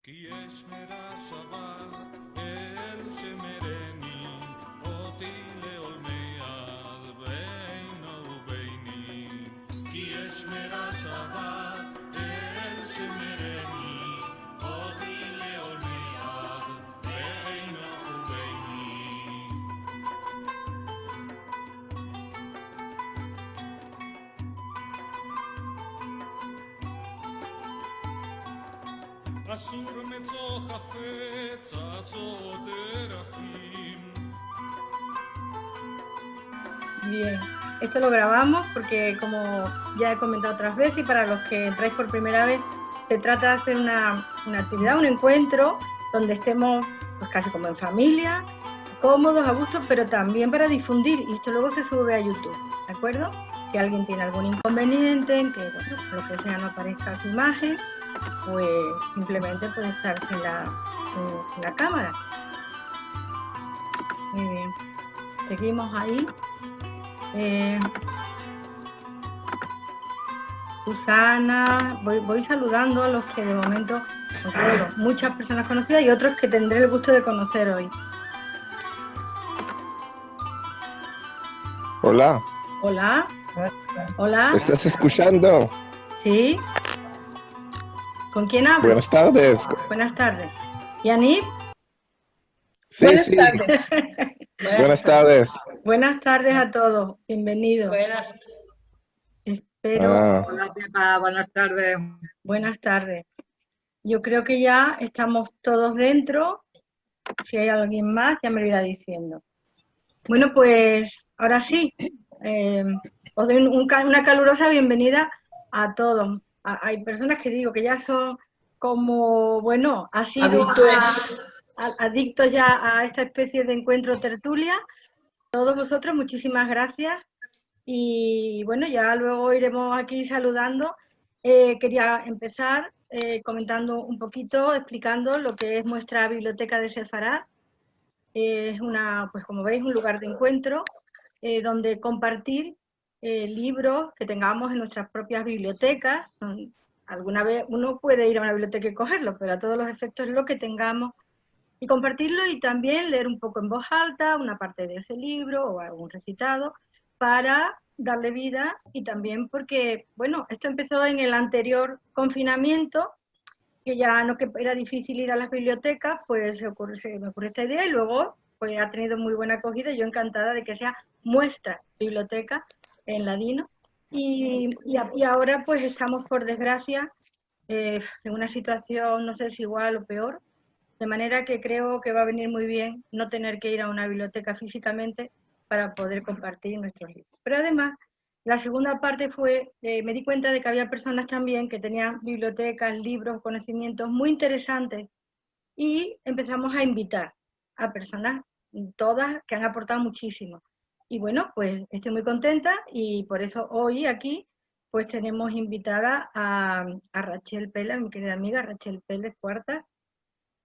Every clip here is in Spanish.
כי יש מרשבת אל שמרני אותי לעולמי עד בינו וביני כי יש מרשבת אל שמרני אותי לעולמי עד בינו וביני אסור מצוא חפץ עצות דרכים. Bien, esto lo grabamos porque, como ya he comentado otras veces, y para los que entráis por primera vez, se trata de hacer una actividad, un encuentro, donde estemos pues, casi como en familia, cómodos, a gusto, pero también para difundir, y esto luego se sube a YouTube, ¿de acuerdo? Si alguien tiene algún inconveniente en que, bueno, por lo que sea no aparezca su imagen, pues simplemente puede estar sin la cámara. Muy bien, seguimos ahí. Susana, voy saludando a los que de momento, bueno, muchas personas conocidas y otros que tendré el gusto de conocer hoy. Hola. Hola. Hola. ¿Me estás escuchando? Sí. ¿Con quién hablo? Buenas tardes. Buenas tardes. ¿Yanit? Sí, Buenas sí. tardes. Buenas tardes. Buenas tardes a todos. Bienvenidos. Buenas. Espero. Hola, Pepa. Buenas tardes. Buenas tardes. Yo creo que ya estamos todos dentro. Si hay alguien más, ya me lo irá diciendo. Bueno, pues ahora sí, os doy una calurosa bienvenida a todos. Hay personas que digo que ya son como, bueno, adictos ya a esta especie de encuentro tertulia. Todos vosotros, muchísimas gracias. Y bueno, ya luego iremos aquí saludando. Quería empezar comentando un poquito, explicando lo que es nuestra biblioteca de Sefarad. Es pues como veis, un lugar de encuentro donde compartir libros que tengamos en nuestras propias bibliotecas. Alguna vez uno puede ir a una biblioteca y cogerlo, pero a todos los efectos lo que tengamos y compartirlo, y también leer un poco en voz alta una parte de ese libro o algún recitado para darle vida, y también porque, bueno, esto empezó en el anterior confinamiento, que ya no que era difícil ir a las bibliotecas, pues se me ocurrió esta idea y luego pues ha tenido muy buena acogida. Yo encantada de que sea nuestra biblioteca en ladino. Y ahora pues estamos, por desgracia, en una situación, no sé si igual o peor, de manera que creo que va a venir muy bien no tener que ir a una biblioteca físicamente para poder compartir nuestros libros. Pero además, la segunda parte fue, me di cuenta de que había personas también que tenían bibliotecas, libros, conocimientos muy interesantes, y empezamos a invitar a personas, todas que han aportado muchísimo. Y bueno, pues estoy muy contenta, y por eso hoy aquí pues tenemos invitada a Rachel Pérez, mi querida amiga Rachel Pérez Cuartas.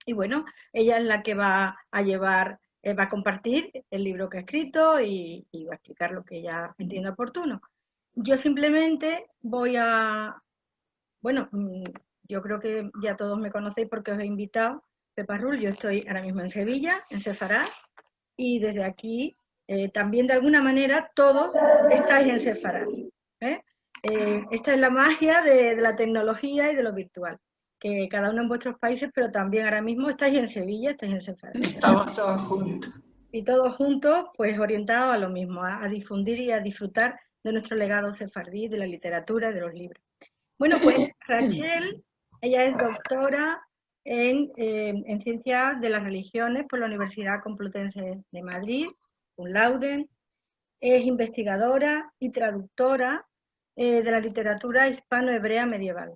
Y bueno, ella es la que va a llevar, va a compartir el libro que ha escrito y va a explicar lo que ella entienda oportuno. Yo simplemente voy a, bueno, yo creo que ya todos me conocéis porque os he invitado, Pepa Rul. Yo estoy ahora mismo en Sevilla, en Sefarad, y desde aquí también de alguna manera todos estáis en Sefarad. Esta es la magia de la tecnología y de lo virtual, que cada uno en vuestros países, pero también ahora mismo estáis en Sevilla, estáis en Sefarad. Estamos todos juntos. Y todos juntos, pues orientados a lo mismo, a difundir y a disfrutar de nuestro legado sefardí, de la literatura y de los libros. Bueno, pues Rachel, ella es doctora en Ciencias de las Religiones por la Universidad Complutense de Madrid, cum laude. Es investigadora y traductora de la literatura hispano-hebrea medieval.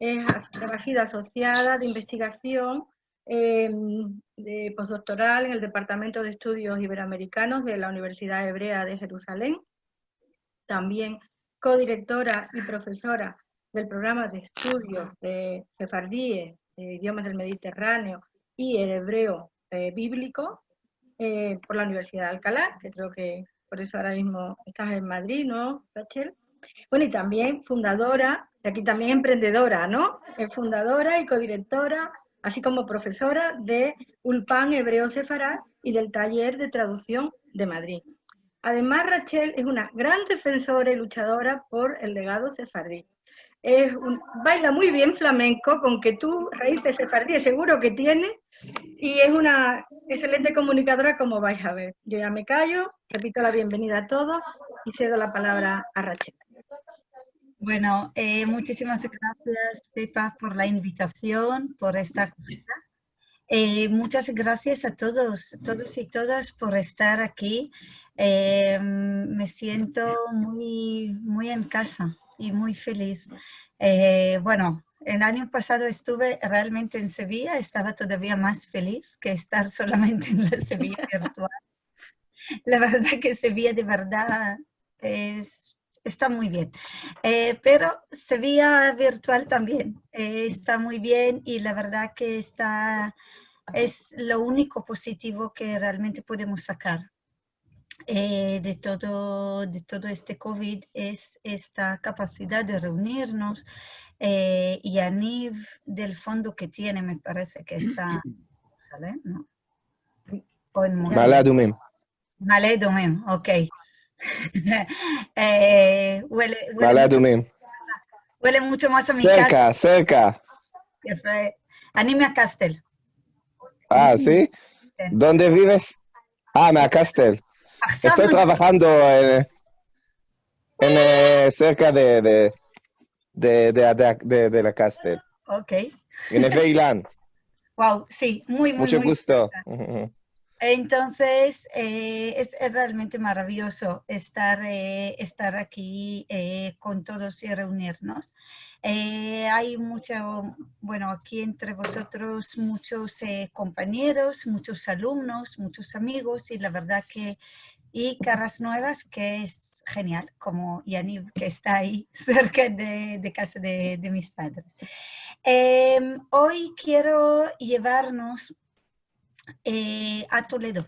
Ha sido asociada de investigación de postdoctoral en el Departamento de Estudios Iberoamericanos de la Universidad Hebrea de Jerusalén. También codirectora y profesora del programa de estudios de sefardíes, idiomas del Mediterráneo y el hebreo bíblico por la Universidad de Alcalá, que creo que por eso ahora mismo estás en Madrid, ¿no, Rachel? Bueno, y también fundadora, y aquí también emprendedora, ¿no? Es fundadora y codirectora así como profesora de Ulpan Hebreo Sefarad y del Taller de Traducción de Madrid. Además, Rachel es una gran defensora y luchadora por el legado sefardí. Baila muy bien flamenco, con que tú raíces sefardíes seguro que tiene, y es una excelente comunicadora, como vais a ver. Yo ya me callo, repito la bienvenida a todos y cedo la palabra a Rachel. Bueno, muchísimas gracias, Pepa, por la invitación, por esta actividad. Muchas gracias a todos y todas por estar aquí. Me siento muy en casa y muy feliz. Bueno, el año pasado estuve realmente en Sevilla, estaba todavía más feliz que estar solamente en la Sevilla virtual. La verdad que Sevilla de verdad está muy bien, pero Sevilla virtual también está muy bien, y la verdad que es lo único positivo que realmente podemos sacar de todo este COVID, es esta capacidad de reunirnos, y Yaniv, del fondo que tiene, me parece que está, ¿sale? ¿No? Mala Dumim. Mala Dumim, ok. Huele mucho más a mi casa. Cerca. Anime Castel. Ah, ¿sí? ¿Dónde vives? Ah, me Castel. Estoy trabajando cerca de la Castel. Ok. En Eveilan. Wow, sí, muy Mucho gusto. Entonces, es realmente maravilloso estar aquí con todos y reunirnos. Hay bueno, aquí entre vosotros muchos compañeros, muchos alumnos, muchos amigos, y la verdad y caras nuevas, que es genial, como Yaniv, que está ahí cerca de casa de mis padres. Hoy quiero llevarnos a Toledo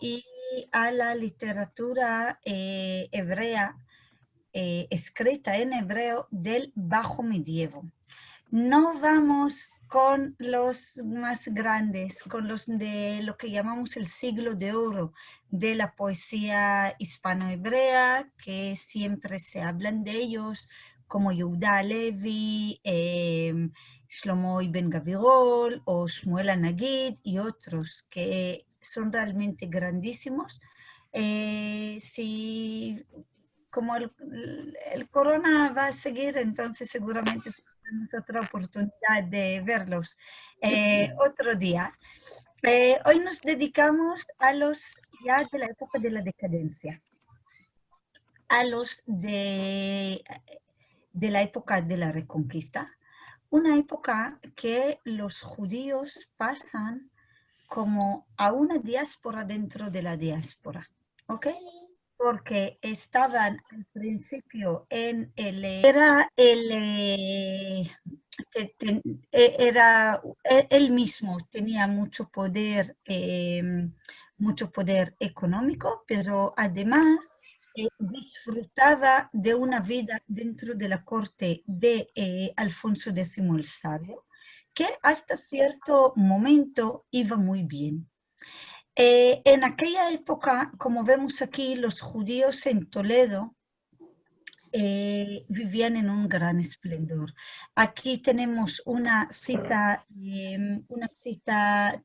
y a la literatura hebrea, escrita en hebreo del Bajo Medievo. No vamos con los más grandes, con los de lo que llamamos el siglo de oro de la poesía hispano-hebrea, que siempre se hablan de ellos, como Yehuda Levi, Shlomo Ibn Gavirol o Shmuel Anagid y otros que son realmente grandísimos. Como el corona va a seguir, entonces seguramente tenemos otra oportunidad de verlos otro día. Hoy nos dedicamos a los ya de la época de la decadencia, a los de la época de la Reconquista, una época que los judíos pasan como a una diáspora dentro de la diáspora, ¿ok? Porque estaban al principio él mismo tenía mucho poder económico, pero además disfrutaba de una vida dentro de la corte de Alfonso X el Sabio, que hasta cierto momento iba muy bien. En aquella época, como vemos aquí, los judíos en Toledo vivían en un gran esplendor. Aquí tenemos una cita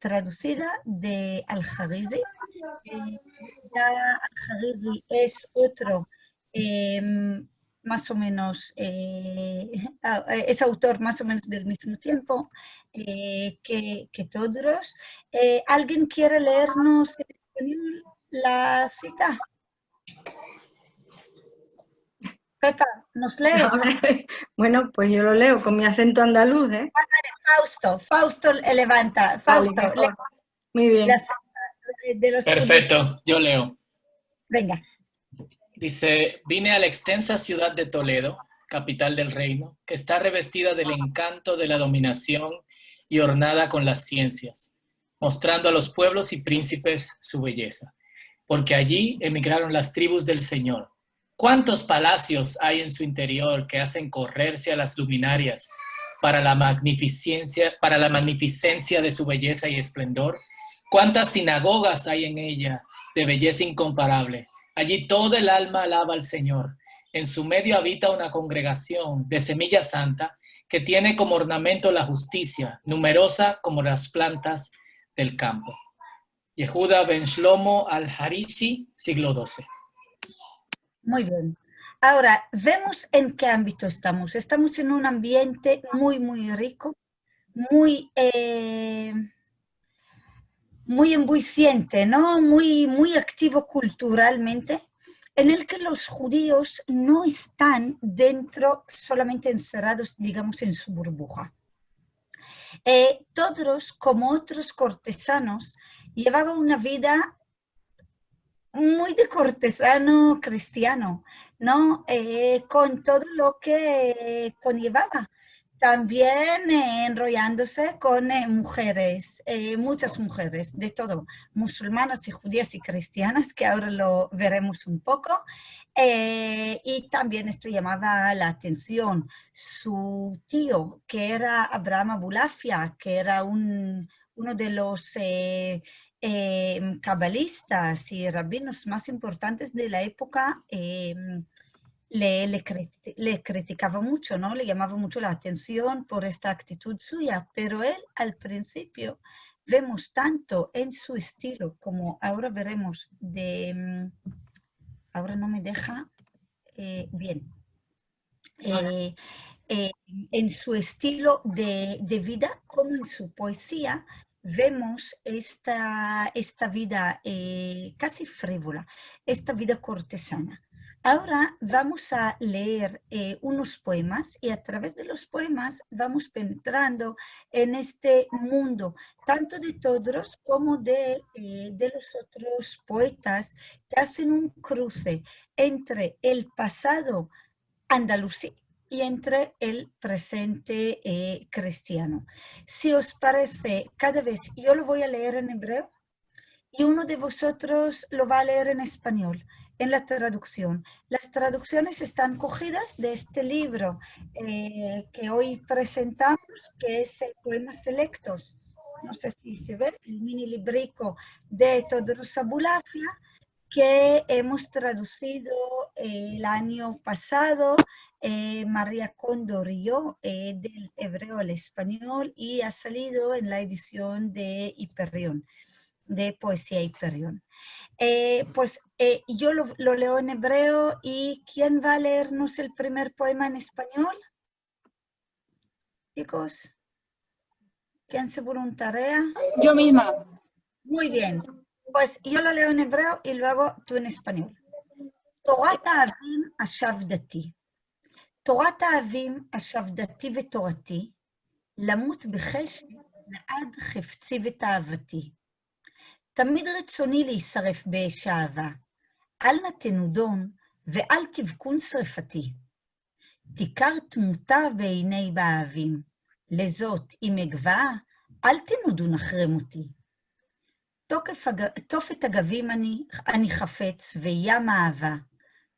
traducida de Al-Jarizi. Al-Jarizi es otro, más o menos, es autor más o menos del mismo tiempo que todos. ¿Alguien quiere leernos en español la cita? Pepa, ¿nos lees? Bueno, pues yo lo leo con mi acento andaluz, ¿eh? Fausto levanta. Fausto, vale, muy bien. Perfecto, yo leo. Venga. Dice, vine a la extensa ciudad de Toledo, capital del reino, que está revestida del encanto de la dominación y ornada con las ciencias, mostrando a los pueblos y príncipes su belleza, porque allí emigraron las tribus del Señor. ¿Cuántos palacios hay en su interior que hacen correrse a las luminarias para la magnificencia de su belleza y esplendor. Cuántas sinagogas hay en ella de belleza incomparable. Allí todo el alma alaba al Señor. En su medio habita una congregación de semilla santa que tiene como ornamento la justicia, numerosa como las plantas del campo. Yehuda ben Shlomo al-Harisi, siglo XII. Muy bien. Ahora, vemos en qué ámbito estamos. Estamos en un ambiente muy, muy rico, muy, muy embulleciente, ¿no? Muy, muy activo culturalmente, en el que los judíos no están dentro, solamente encerrados, digamos, en su burbuja. Todos, como otros cortesanos, llevaban una vida muy de cortesano cristiano, ¿no? Con todo lo que conllevaba. También enrollándose con mujeres, muchas mujeres, de todo, musulmanas y judías y cristianas, que ahora lo veremos un poco. Y también esto llamaba la atención. Su tío, que era Abraham Abulafia, que era uno de los cabalistas y rabinos más importantes de la época, le criticaba mucho, ¿no? Le llamaba mucho la atención por esta actitud suya, pero él al principio vemos tanto en su estilo, como ahora veremos, ahora no me deja bien, en su estilo de vida como en su poesía, vemos esta vida casi frívola, esta vida cortesana. Ahora vamos a leer unos poemas y a través de los poemas vamos penetrando en este mundo, tanto de Todros como de los otros poetas que hacen un cruce entre el pasado andalusí y entre el presente cristiano. Si os parece, cada vez yo lo voy a leer en hebreo y uno de vosotros lo va a leer en español, en la traducción. Las traducciones están cogidas de este libro que hoy presentamos, que es el Poemas Selectos. No sé si se ve, el mini librico de Todros Abulafia, que hemos traducido el año pasado, María Cóndor y yo, del hebreo al español, y ha salido en la edición de Hiperión, de Poesía Hiperión. Yo lo leo en hebreo, y ¿quién va a leernos el primer poema en español? Chicos, ¿quién se voluntarea? Yo misma. Muy bien, pues yo lo leo en hebreo y luego tú en español. תורת האבים השבדתי. תורת האבים השבדתי ותורתי, למות בחשק לעד חפצי ותאוותי. תמיד רצוני להישרף באש אהבה, אל נא תנודון ואל תבכון שרפתי. תיכר תמותה בעיני באהבים, לזאת אם אגבהה, אל תנודון אחרי מותי. תופת אגבים אני חפץ וים אהבה,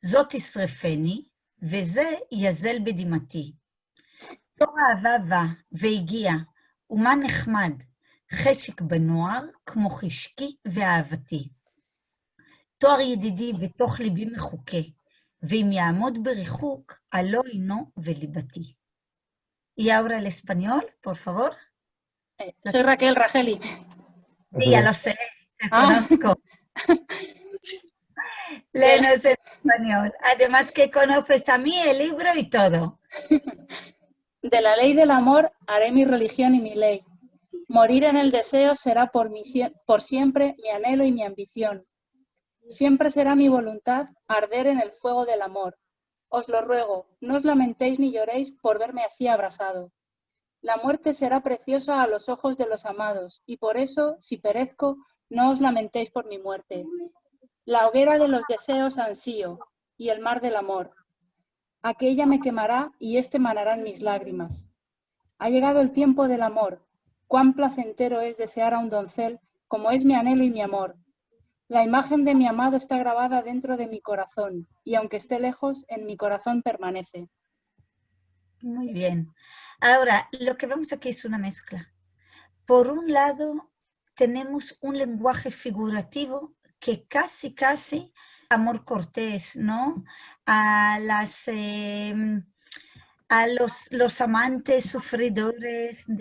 זאת תשרפני, וזה יזל בדמעתי. תור אהבה בא והגיע, ומה נחמד, חשק בנוער כמו חשקי ואהבתי. תואר ידידי בתוך ליבי מחוקה, ואם יעמוד בריחוק, הלא אינו וליבתי. Y ahora el español, por favor. Soy Raquel Rageli. Sí, ya lo sé, te conozco. Léenos en español. Además que conoces a mí, el libro y todo. De la ley del amor haré mi religión y mi ley. Morir en el deseo será por siempre mi anhelo y mi ambición. Siempre será mi voluntad arder en el fuego del amor. Os lo ruego, no os lamentéis ni lloréis por verme así abrasado. La muerte será preciosa a los ojos de los amados, y por eso, si perezco, no os lamentéis por mi muerte. La hoguera de los deseos ansío, y el mar del amor. Aquella me quemará y éste manarán mis lágrimas. Ha llegado el tiempo del amor. Cuán placentero es desear a un doncel, como es mi anhelo y mi amor. La imagen de mi amado está grabada dentro de mi corazón, y aunque esté lejos, en mi corazón permanece. Muy bien. Ahora, lo que vemos aquí es una mezcla. Por un lado, tenemos un lenguaje figurativo que casi, amor cortés, ¿no? A los amantes sufridores ¿no?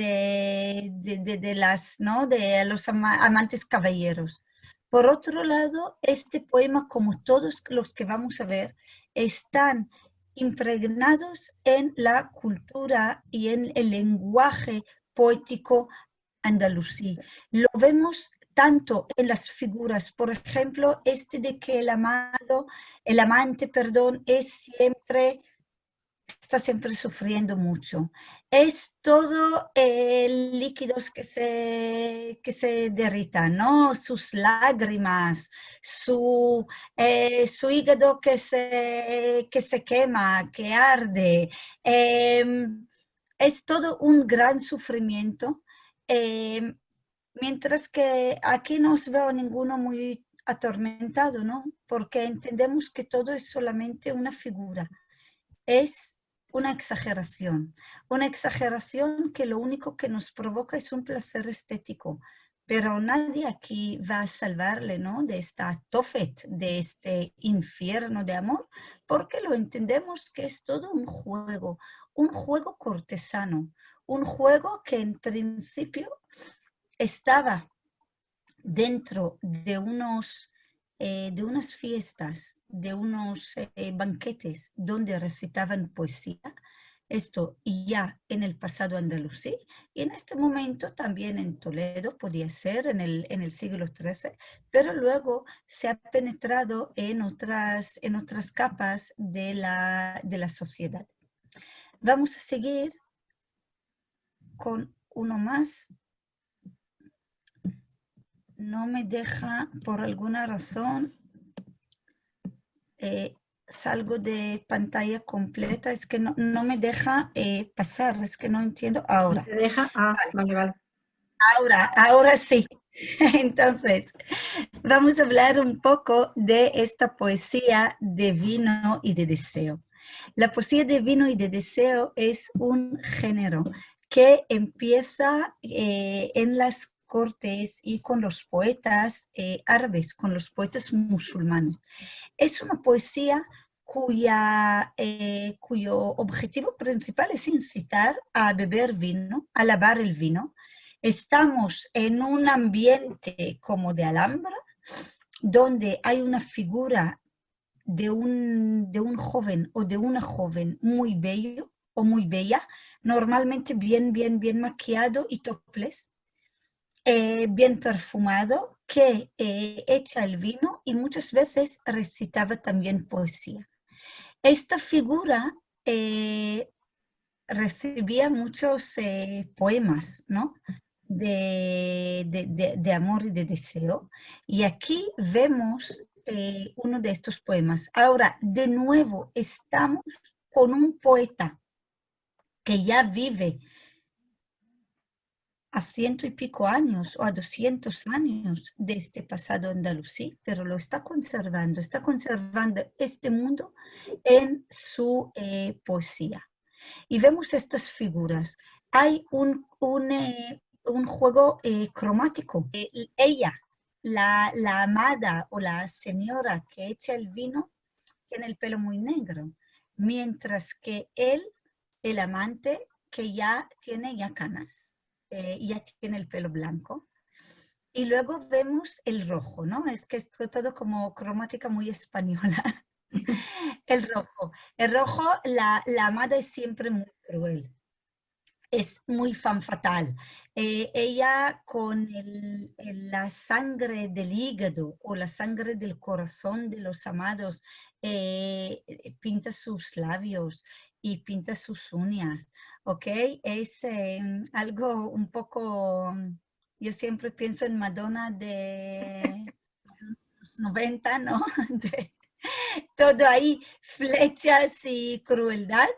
De los amantes caballeros. Por otro lado, este poema, como todos los que vamos a ver, están impregnados en la cultura y en el lenguaje poético andalusí. Lo vemos tanto en las figuras, por ejemplo, de que el amante, está siempre sufriendo mucho. Es todo líquidos que se derritan, ¿no? Sus lágrimas, su hígado que se quema, que arde. Es todo un gran sufrimiento. Mientras que aquí no os veo ninguno muy atormentado, ¿no? Porque entendemos que todo es solamente una figura. Es una exageración que lo único que nos provoca es un placer estético, pero nadie aquí va a salvarle, ¿no? De esta Tophet, de este infierno de amor, porque lo entendemos que es todo un juego cortesano, un juego que en principio estaba dentro de unas fiestas, de unos banquetes donde recitaban poesía, esto ya en el pasado andalusí, y en este momento también en Toledo, podía ser en el siglo XIII, pero luego se ha penetrado en otras capas de la sociedad. Vamos a seguir con uno más. No me deja, por alguna razón, salgo de pantalla completa, es que no me deja pasar, es que no entiendo ahora. ¿Te deja? Ah, vale. Ahora sí. Entonces, vamos a hablar un poco de esta poesía de vino y de deseo. La poesía de vino y de deseo es un género que empieza en las cortes y con los poetas árabes, con los poetas musulmanes. Es una poesía cuyo objetivo principal es incitar a beber vino, a lavar el vino. Estamos en un ambiente como de Alhambra, donde hay una figura de un joven o de una joven muy bello o muy bella, normalmente bien maquillado y topless, bien perfumado, que echa el vino y muchas veces recitaba también poesía. Esta figura recibía muchos poemas, ¿no? de amor y de deseo. Y aquí vemos uno de estos poemas. Ahora, de nuevo, estamos con un poeta que ya vive a 100 y pico años o a 200 años de este pasado andalusí, pero lo está conservando este mundo en su poesía. Y vemos estas figuras. Hay un juego cromático. Ella, la amada o la señora que echa el vino, tiene el pelo muy negro, mientras que él, el amante, que ya tiene canas. Ya tiene el pelo blanco. Y luego vemos el rojo, ¿no? Es que es todo como cromática muy española. El rojo, la amada es siempre muy cruel. Es muy fan fatal. Ella con la sangre del hígado o la sangre del corazón de los amados pinta sus labios y pinta sus uñas, ¿ok? Es algo un poco, yo siempre pienso en Madonna de los 90, ¿no? Todo ahí, flechas y crueldad.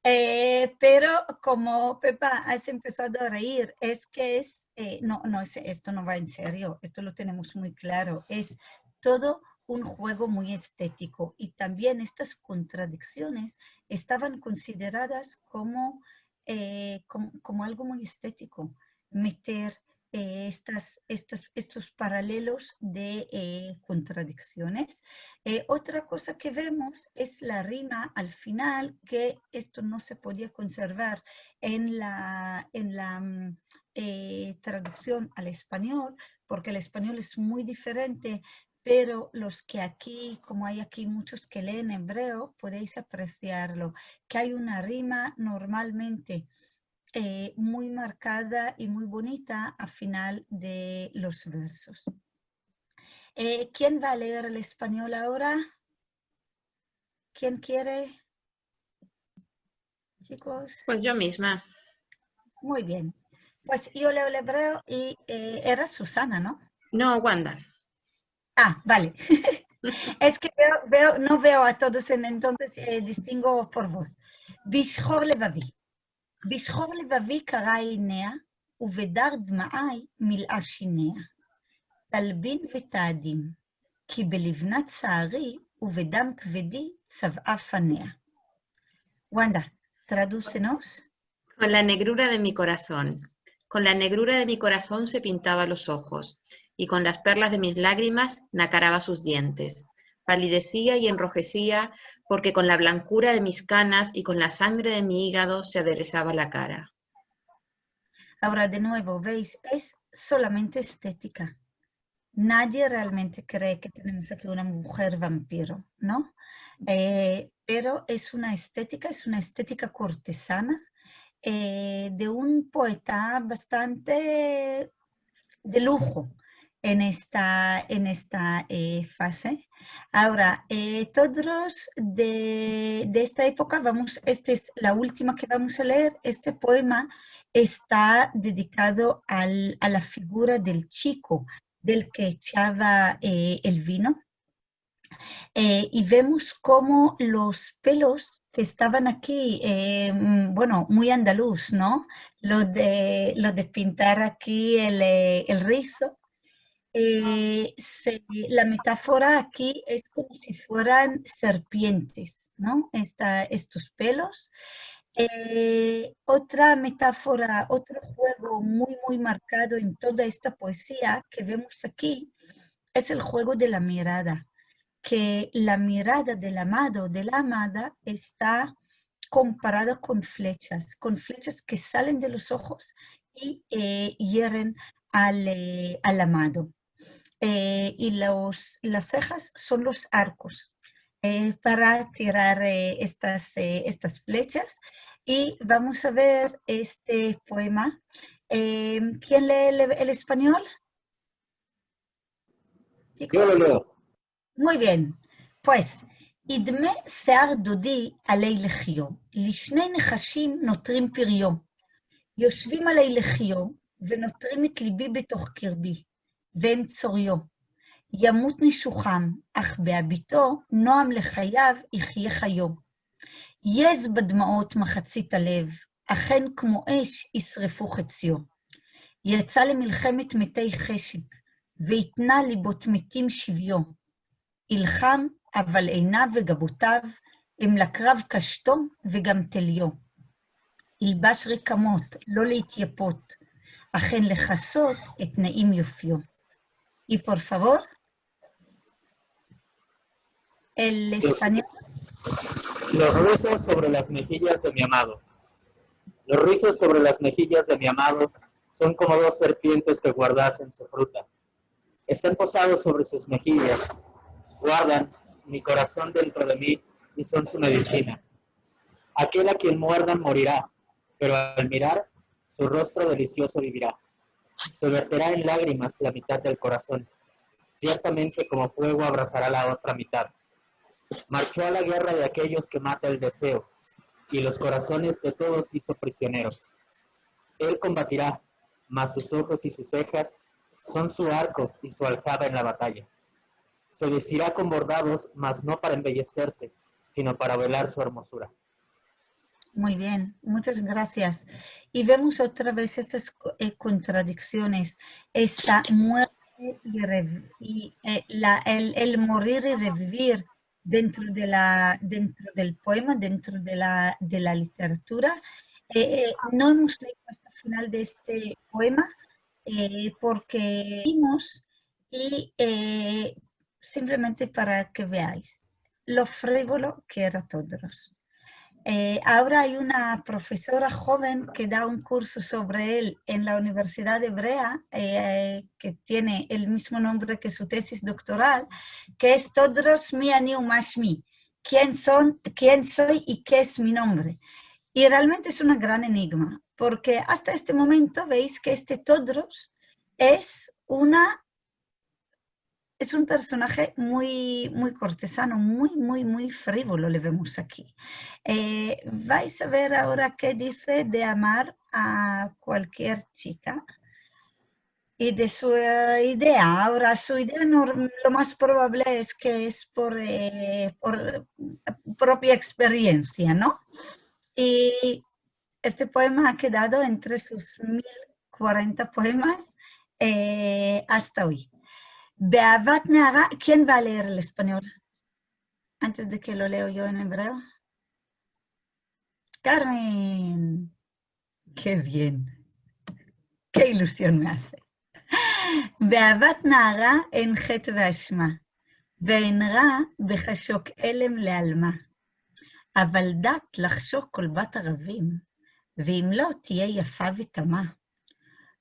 Pero como Pepa has empezado a reír, es que esto no va en serio, esto lo tenemos muy claro, es todo un juego muy estético y también estas contradicciones estaban consideradas como algo muy estético, meter estos paralelos de contradicciones. Otra cosa que vemos es la rima al final, que esto no se podía conservar en la traducción al español, porque el español es muy diferente, pero los que aquí, como hay aquí muchos que leen hebreo, podéis apreciarlo, que hay una rima normalmente muy marcada y muy bonita al final de los versos. ¿Quién va a leer el español ahora? ¿Quién quiere? Chicos. Pues yo misma. Muy bien. Pues yo leo el hebreo y era Susana, ¿no? No, Wanda. Ah, vale. Es que no veo a todos, entonces distingo por voz. בשחור לבבי. בשחור לבבי קרא עיניה, ובדר דמעי מילאה שיניה. תלבין ותאדים, כי בלבנת צערי ובדם כבדי צבעה פניה. Wanda, tradúcenos. Con la negrura de mi corazón. Con la negrura de mi corazón se pintaba los ojos, y con las perlas de mis lágrimas nacaraba sus dientes. Palidecía y enrojecía, porque con la blancura de mis canas y con la sangre de mi hígado se aderezaba la cara. Ahora de nuevo, veis, es solamente estética. Nadie realmente cree que tenemos aquí una mujer vampiro, ¿no? Pero es una estética cortesana de un poeta bastante de lujo en esta fase. Ahora, todos de esta época, esta es la última que vamos a leer. Este poema está dedicado a la figura del chico del que echaba el vino. Y vemos cómo los pelos que estaban aquí, bueno, muy andaluz, ¿no? Lo de pintar aquí el rizo. La metáfora aquí es como si fueran serpientes, ¿no? Estos pelos. Otra metáfora, otro juego muy, muy marcado en toda esta poesía que vemos aquí es el juego de la mirada, que la mirada del amado, de la amada, está comparada con flechas que salen de los ojos y hieren al amado. Y las cejas son los arcos para tirar estas flechas. Y vamos a ver este poema. ¿Quién lee el español? ¿Chicos? Yo lo leo. muy bien. pues, ידמה שיער דודי עלי לחיו, לשני נחשים נותרים פריו. יושבים עלי לחיו, ונותרים את ליבי בתוך קרבי, והם צוריו. ימות נשוחם, אך בהביטו, נועם לחייו, יחיה חיו. יז בדמעות מחצית הלב, אכן כמו אש ישרפו חציו. יצא למלחמת מתי חשק, ויתנה ליבות מתים שביו. ילחם, אבל עיניו וגבותיו הם לקרב קשתו וגם תליו. ילבש רקמות, לא להתייפות, אכן לחסות את נעים יופיו. Y por favor, el español. Los rizos sobre las mejillas de mi amado. Los rizos sobre las mejillas de mi amado son como dos serpientes que guardasen su fruta. Están posados sobre sus mejillas, guardan mi corazón dentro de mí y son su medicina. Aquel a quien muerdan morirá, pero al mirar, su rostro delicioso vivirá. Se verterá en lágrimas la mitad del corazón. Ciertamente como fuego abrazará la otra mitad. Marchó a la guerra de aquellos que mata el deseo, y los corazones de todos hizo prisioneros. Él combatirá, mas sus ojos y sus cejas son su arco y su aljaba en la batalla. Se vestirá con bordados, mas no para embellecerse, sino para velar su hermosura. Muy bien, muchas gracias. Y vemos otra vez estas contradicciones. Esta muerte el morir y revivir dentro del poema, dentro de la literatura. No hemos leído hasta el final de este poema porque vimos y simplemente para que veáis lo frívolo que era Todros. Ahora hay una profesora joven que da un curso sobre él en la Universidad Hebrea, que tiene el mismo nombre que su tesis doctoral, que es Todros mi ani umashmi, ¿quién soy y qué es mi nombre? Y realmente es un gran enigma, porque hasta este momento veis que este Todros es un personaje muy, muy cortesano, muy frívolo, le vemos aquí. Vais a ver ahora qué dice de amar a cualquier chica y de su idea. Ahora, su idea lo más probable es que es por propia experiencia, ¿no? Y este poema ha quedado entre sus 1040 poemas hasta hoy. Beavat Nara, ¿quién va a leer el español? Antes de que lo leo yo en hebreo. Carmen. Qué bien. Qué ilusión me hace. Beavat Nara en chet ve'ashma, ואין רע בחשוק אלם לעלמה. אבל דת לחשוק כל בת ערבים, ואם לא תהיה יפה ותמה.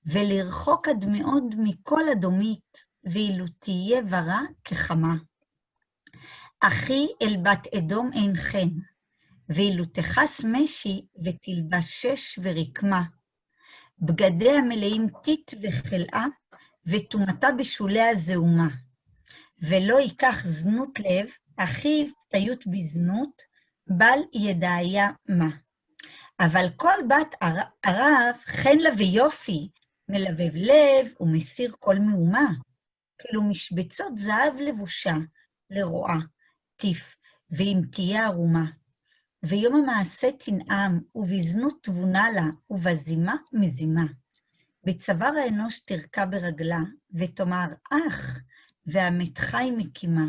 ולרחוק עד מאוד מכל אדומית, ואילו תהיה ורע כחמה. אחי אל בת אדום אין חן, ואילו תכס משי ותלבשש ורקמה. בגדיה מלאים טיט וחלאה, וטומאתה בשוליה זעומה. ולא ייקח זנות לב, אחיו תיות בזנות, בל ידעיה מה. אבל כל בת ערב חן לה ויופי, מלבב לב ומסיר כל מאומה. כאילו משבצות זהב לבושה, לרועה, טיף, ואם תהיה ערומה. ויום המעשה תנעם, ובזנות תבונה לה, ובזימה מזימה. בצוואר האנוש תרקע ברגלה, ותאמר אך, והמת חי מקימה.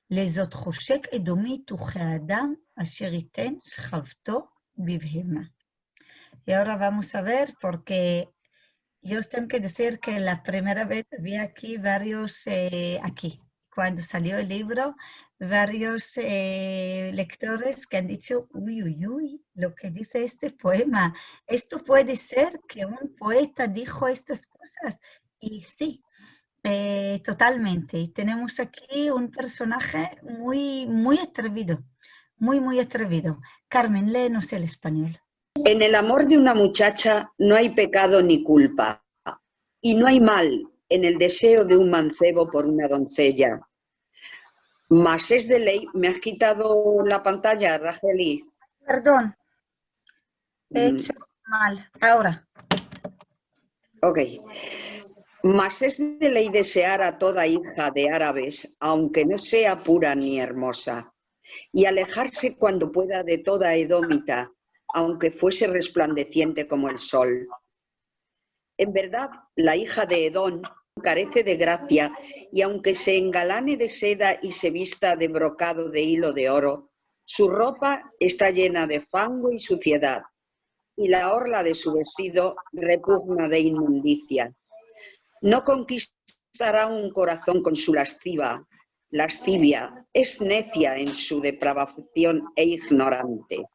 לזאת חושק אדומית וכאדם, אשר ייתן שכבתו בבהמה. Y ahora vamos a ver, porque yo tengo que decir que la primera vez había aquí varios, cuando salió el libro, varios lectores que han dicho, uy, lo que dice este poema, esto puede ser que un poeta dijo estas cosas. Y sí, totalmente. Tenemos aquí un personaje muy atrevido, muy atrevido. Carmen, léenos el español. En el amor de una muchacha no hay pecado ni culpa, y no hay mal en el deseo de un mancebo por una doncella. Mas es de ley. ¿Me has quitado la pantalla, Racheli? Perdón, he hecho mal. Ahora. Ok. Mas es de ley desear a toda hija de árabes, aunque no sea pura ni hermosa, y alejarse cuando pueda de toda edómita, aunque fuese resplandeciente como el sol. En verdad, la hija de Edón carece de gracia, y aunque se engalane de seda y se vista de brocado de hilo de oro, su ropa está llena de fango y suciedad, y la orla de su vestido repugna de inmundicia. No conquistará un corazón con su lascivia, es necia en su depravación e ignorante.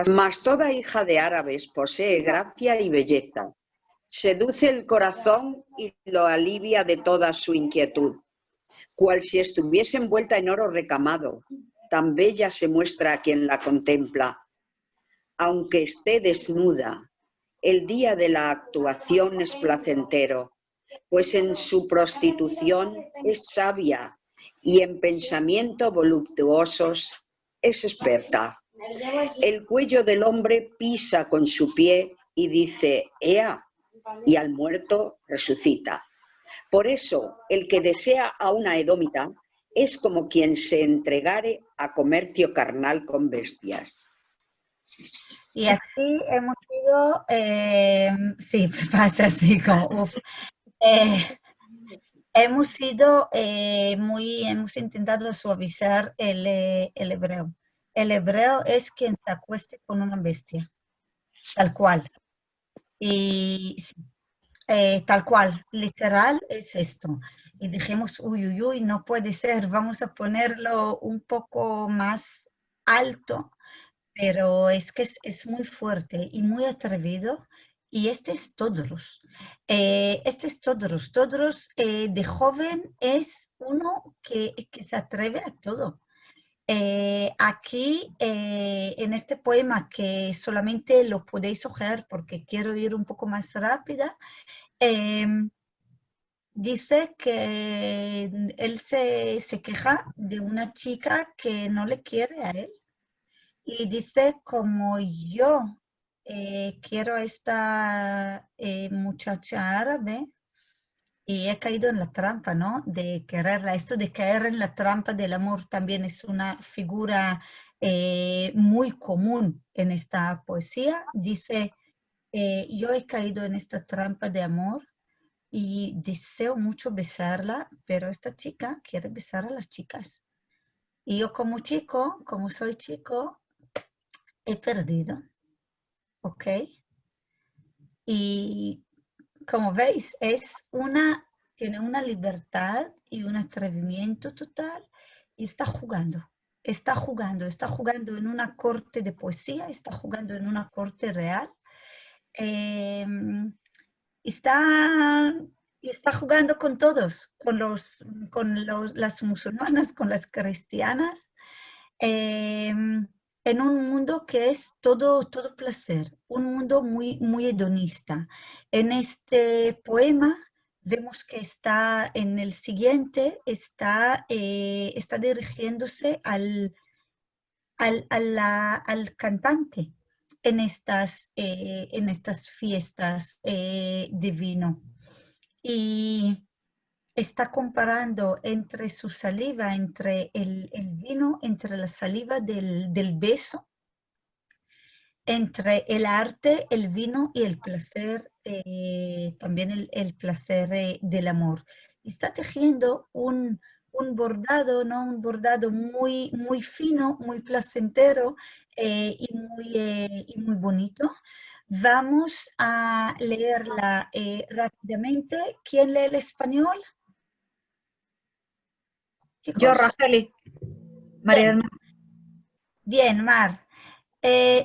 Mas toda hija de árabes posee gracia y belleza, seduce el corazón y lo alivia de toda su inquietud, cual si estuviese envuelta en oro recamado, tan bella se muestra a quien la contempla. Aunque esté desnuda, el día de la actuación es placentero, pues en su prostitución es sabia y en pensamiento voluptuosos es experta. El cuello del hombre pisa con su pie y dice, ea, y al muerto resucita. Por eso, el que desea a una edómita es como quien se entregare a comercio carnal con bestias. Y aquí hemos ido, sí, me pasa así como, hemos intentado suavizar el hebreo. El hebreo es quien se acueste con una bestia, tal cual. Y tal cual, literal es esto. Y dijimos, uy, uy, uy, no puede ser, vamos a ponerlo un poco más alto, pero es que es muy fuerte y muy atrevido. Y este es Todros. Este es Todros. Todros de joven es uno que se atreve a todo. Aquí, en este poema, que solamente lo podéis ojear porque quiero ir un poco más rápida, dice que él se queja de una chica que no le quiere a él. Y dice, como yo quiero a esta muchacha árabe, y he caído en la trampa, ¿no? De quererla. Esto de caer en la trampa del amor también es una figura muy común en esta poesía. Dice, yo he caído en esta trampa de amor y deseo mucho besarla, pero esta chica quiere besar a las chicas. Y yo como chico, como soy chico, he perdido, ¿ok? Y como veis, tiene una libertad y un atrevimiento total y está jugando en una corte de poesía, está jugando en una corte real. Está jugando con todos, las musulmanas, con las cristianas, en un mundo que es todo placer, un mundo muy, muy hedonista. En este poema vemos que en el siguiente, está dirigiéndose al cantante en estas fiestas de vino. Y está comparando entre su saliva, entre el vino, entre la saliva del beso, entre el arte, el vino y el placer, también el placer del amor. Está tejiendo un bordado, ¿no? Un bordado muy, muy fino, muy placentero y muy bonito. Vamos a leerla rápidamente. ¿Quién lee el español? Chicos. Yo, Racheli. María del Mar. Bien, Mar.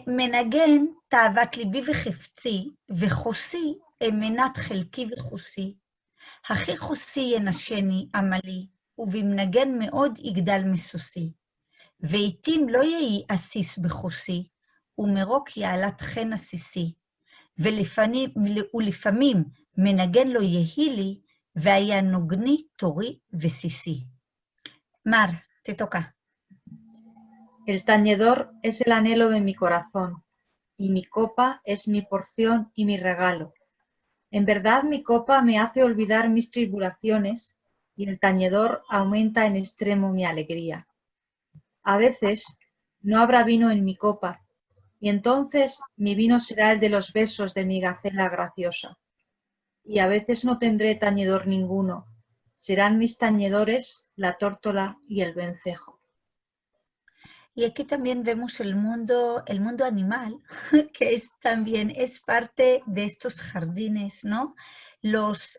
מנגן תאוות ליבי וחפצי, וחוסי אמנת חלקי וחוסי. הכי חוסי ינשני עמלי, ובמנגן מאוד יגדל מסוסי. ועתים לא יהי עסיס בחוסי, ומרוק יעלת חן עסיסי. ולפעמים מנגן לא יהי לי, והיה נוגני תורי וסיסי. Mar, te toca. El tañedor es el anhelo de mi corazón, y mi copa es mi porción y mi regalo. En verdad mi copa me hace olvidar mis tribulaciones, y el tañedor aumenta en extremo mi alegría. A veces no habrá vino en mi copa, y entonces mi vino será el de los besos de mi gacela graciosa. Y a veces no tendré tañedor ninguno, serán mis tañedores la tórtola y el vencejo. Y aquí también vemos el mundo animal, que también es parte de estos jardines, ¿no? Los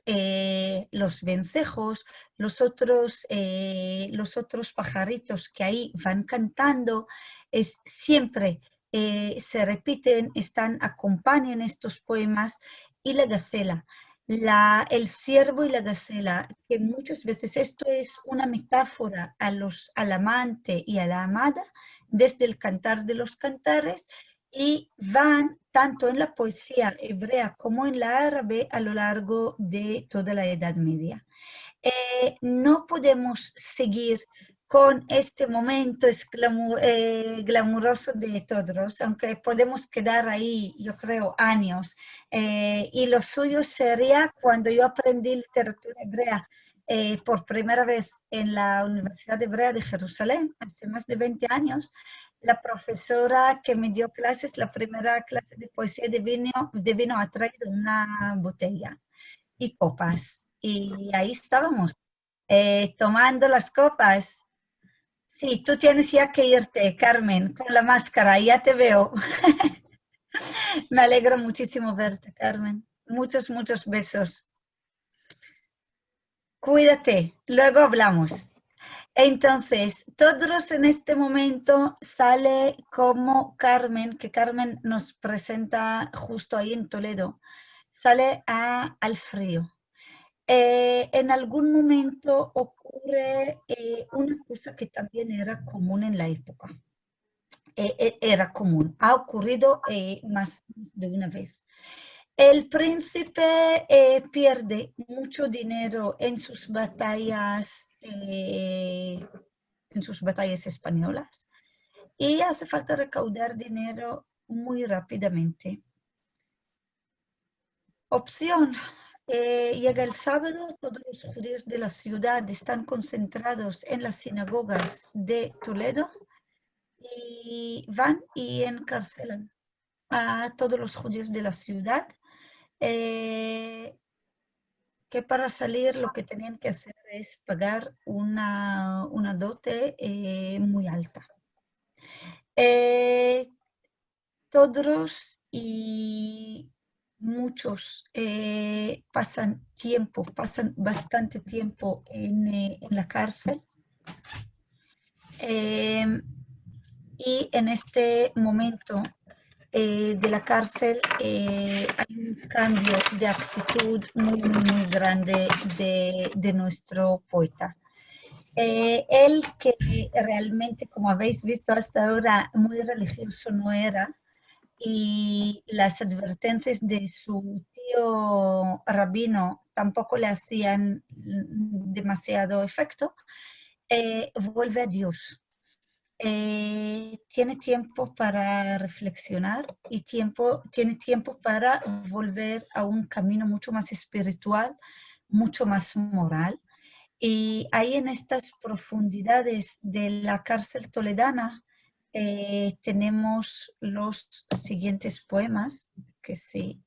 vencejos, los otros pajaritos que ahí van cantando, siempre se repiten, acompañan estos poemas, y la gacela. El ciervo y la gacela, que muchas veces esto es una metáfora al amante y a la amada desde el cantar de los cantares, y van tanto en la poesía hebrea como en la árabe a lo largo de toda la Edad Media. No podemos seguir con este momento glamuroso de Todros, aunque podemos quedar ahí, yo creo, años. Y lo suyo sería cuando yo aprendí literatura hebrea por primera vez en la Universidad Hebrea de Jerusalén, hace más de 20 años. La profesora que me dio clases, la primera clase de poesía de vino ha traído una botella y copas. Y ahí estábamos tomando las copas. Sí, tú tienes ya que irte, Carmen, con la máscara, ya te veo. Me alegro muchísimo verte, Carmen. Muchos, muchos besos. Cuídate, luego hablamos. Entonces, todos en este momento sale como Carmen, que Carmen nos presenta justo ahí en Toledo, sale al frío. En algún momento ocurre una cosa que también era común en la época. Era común, ha ocurrido más de una vez. El príncipe pierde mucho dinero en sus batallas españolas y hace falta recaudar dinero muy rápidamente. Opción. Llega el sábado, todos los judíos de la ciudad están concentrados en las sinagogas de Toledo y van y encarcelan a todos los judíos de la ciudad, que para salir lo que tenían que hacer es pagar una dote muy alta. Todos y muchos pasan bastante tiempo en la cárcel. Y en este momento de la cárcel hay un cambio de actitud muy, muy grande de nuestro poeta. Él, que realmente, como habéis visto hasta ahora, muy religioso no era, y las advertencias de su tío rabino tampoco le hacían demasiado efecto, vuelve a Dios. Tiene tiempo para reflexionar y tiene tiempo para volver a un camino mucho más espiritual, mucho más moral. Y ahí en estas profundidades de la cárcel toledana tenemos los siguientes poemas, que si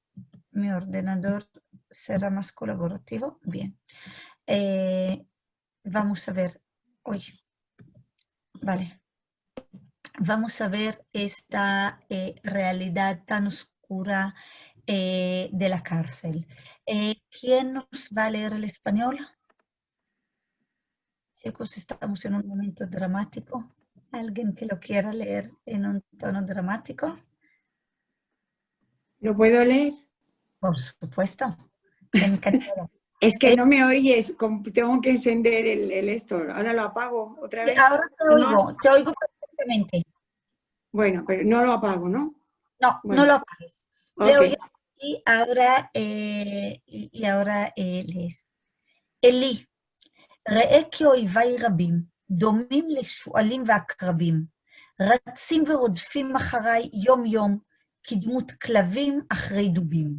mi ordenador será más colaborativo, bien. Vamos a ver hoy. Vale. Vamos a ver esta realidad tan oscura de la cárcel. ¿Quién nos va a leer el español? Chicos, estamos en un momento dramático. ¿Alguien que lo quiera leer en un tono dramático? ¿Lo puedo leer? Por supuesto. Encantado. Es que no me oyes, tengo que encender el esto. Ahora lo apago otra vez. Ahora te oigo perfectamente. Bueno, pero no lo apago, ¿no? No, bueno. No lo apagues. Okay. Leo yo y ahora lees. Eli, ראה כי אויביי רבים, דומים לשועלים ועקרבים, רצים ורודפים אחריי יום יום, כדמות כלבים אחרי דובים.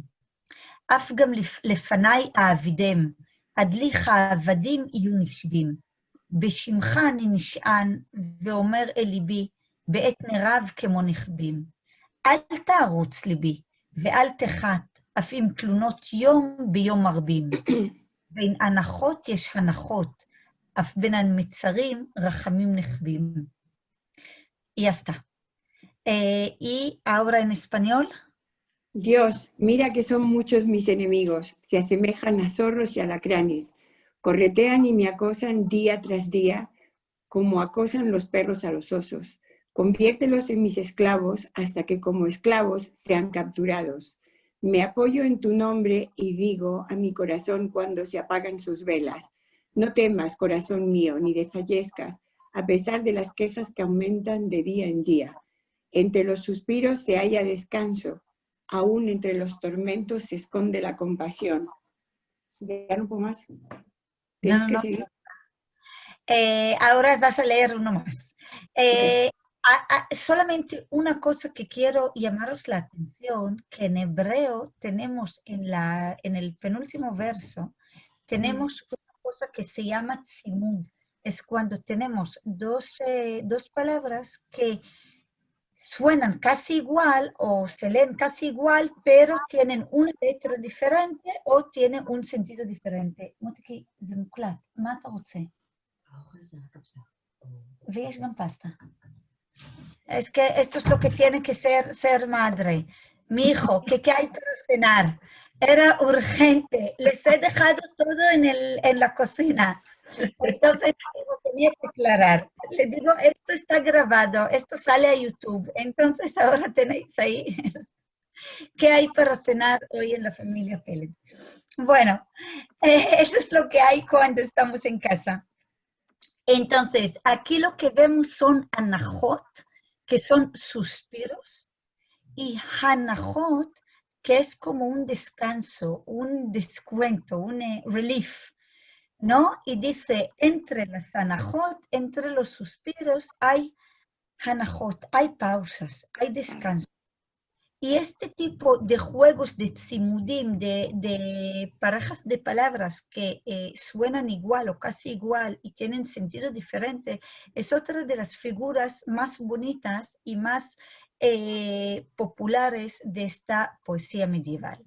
אף גם לפניי אעבידם, עד לי כעבדים יהיו נשבים. בשמך אני נשען, ואומר אל ליבי, בעת נרב כמו נכבים. אל תערוץ ליבי, ואל תחת, אף עם תלונות יום ביום מרבים. בין הנחות יש הנחות, אף בין המצרים רחמים נחבים. Y ya está. Y ahora en español. Dios, mira que son muchos mis enemigos, se asemejan a zorros y alacranes, corretean y me acosan día tras día, como acosan los perros a los osos. Conviértelos en mis esclavos hasta que como esclavos sean capturados. Me apoyo en tu nombre y digo a mi corazón cuando se apagan sus velas. No temas, corazón mío, ni desfallezcas, a pesar de las quejas que aumentan de día en día. Entre los suspiros se halla descanso, aún entre los tormentos se esconde la compasión. Ya no puedo más. ¿Tienes que seguir? Ahora vas a leer uno más. Solamente una cosa que quiero llamaros la atención, que en hebreo tenemos en el penúltimo verso, tenemos una cosa que se llama tzimud. Es cuando tenemos dos palabras que suenan casi igual o se leen casi igual, pero tienen una letra diferente o tienen un sentido diferente. מותיקי, זה מוקלט, מה אתה רוצה? ויש גם פסטה. Es que esto es lo que tiene que ser madre. Mi hijo, ¿qué hay para cenar? Era urgente. Les he dejado todo en la cocina. Entonces lo tenía que aclarar. Le digo, esto está grabado, esto sale a YouTube. Entonces ahora tenéis ahí qué hay para cenar hoy en la familia Pérez. Bueno, eso es lo que hay cuando estamos en casa. Entonces, aquí lo que vemos son anahot, que son suspiros, y hanahot, que es como un descanso, un descuento, un relief, ¿no? Y dice, entre las anahot, entre los suspiros, hay hanahot, hay pausas, hay descanso. Y este tipo de juegos de tsimudim, de parejas de palabras que suenan igual o casi igual y tienen sentido diferente, es otra de las figuras más bonitas y más populares de esta poesía medieval.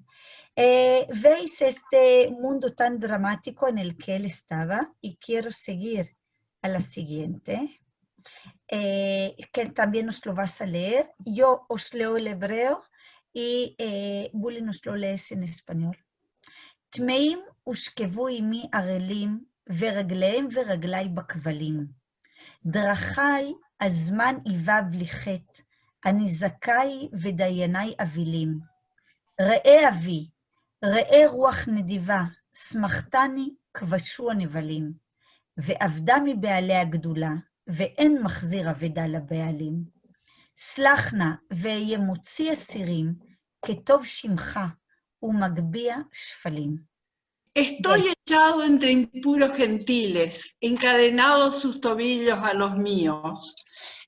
Veis este mundo tan dramático en el que él estaba y quiero seguir a la siguiente. Que también nos lo vas a leer. Yo os leo el hebreo y Buli nos lo lees en español. טמאים ושכבו עמי ערלים, ורגליהם ורגלי בכבלים. דרכי הזמן היווה בלי חטא, אני זכאי ודייני אבילים. ראה אבי, ראה רוח נדיבה, שמחתני כבשו הנבלים. ועבדה מבעלי הגדולה, ואין מחזיר אבדה לבעלים. סלח נא ואהיה מוציא אסירים, כטוב שמך ומגביה שפלים. Estoy echado entre impuros gentiles, encadenados sus tobillos a los míos.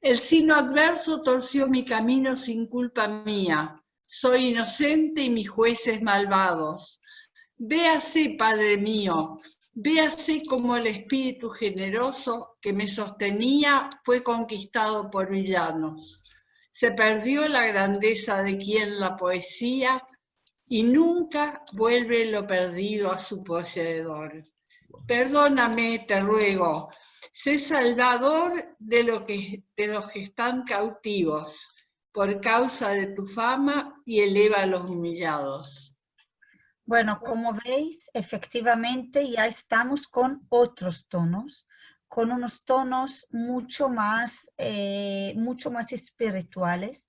El signo adverso torció mi camino sin culpa mía. Soy inocente y mis jueces malvados. Véase, Padre mío, véase como el espíritu generoso que me sostenía fue conquistado por villanos. Se perdió la grandeza de quien la poesía y nunca vuelve lo perdido a su poseedor. Perdóname, te ruego, sé salvador de los que están cautivos, por causa de tu fama, y eleva a los humillados. Bueno, como veis, efectivamente ya estamos con otros tonos, con unos tonos mucho más espirituales,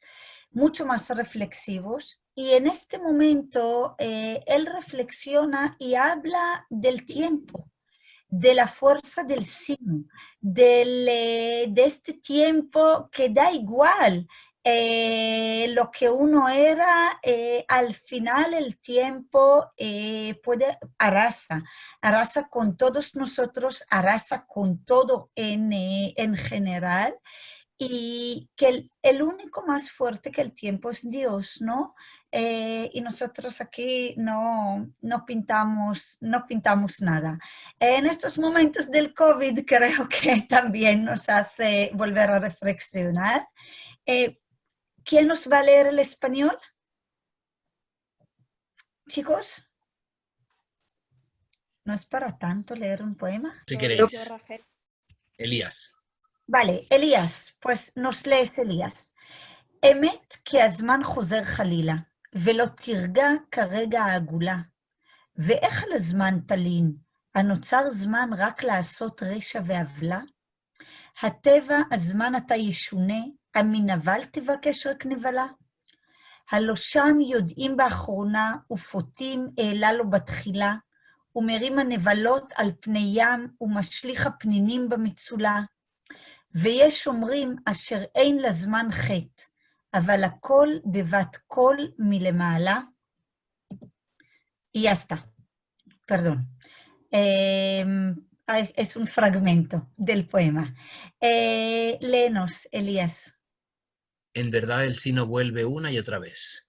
mucho más reflexivos. Y en este momento él reflexiona y habla del tiempo, de la fuerza del signo, de este tiempo que da igual lo que uno era, al final el tiempo arrasa con todos nosotros, arrasa con todo en general. Y que el único más fuerte que el tiempo es Dios, ¿no? Y nosotros aquí no pintamos nada. En estos momentos del COVID creo que también nos hace volver a reflexionar. ¿Quién nos va a leer el español? Chicos, ¿no es para tanto leer un poema? Si queréis. Elías. Vale, Elías, pues nos lees Elías. אמת כי הזמן חוזר חלילה, ולא תרגע כרגע העגולה. ואיך לזמן תלין, הנוצר זמן רק לעשות רשע ועוולה? הטבע הזמן אתה ישונה, המנבל תבקש רק נבלה? הלא שם יודעים באחרונה, ופותים העלה לו בתחילה, ומרים הנבלות על פני ים, ומשליך הפנינים במצולה. ויש אומרים אשר אין לזמן חטא, אבל הכל בבת קול מלמעלה. Y ya está. Perdón. Es un fragmento del poema. Léenos, Elías. En verdad el sino vuelve una y otra vez.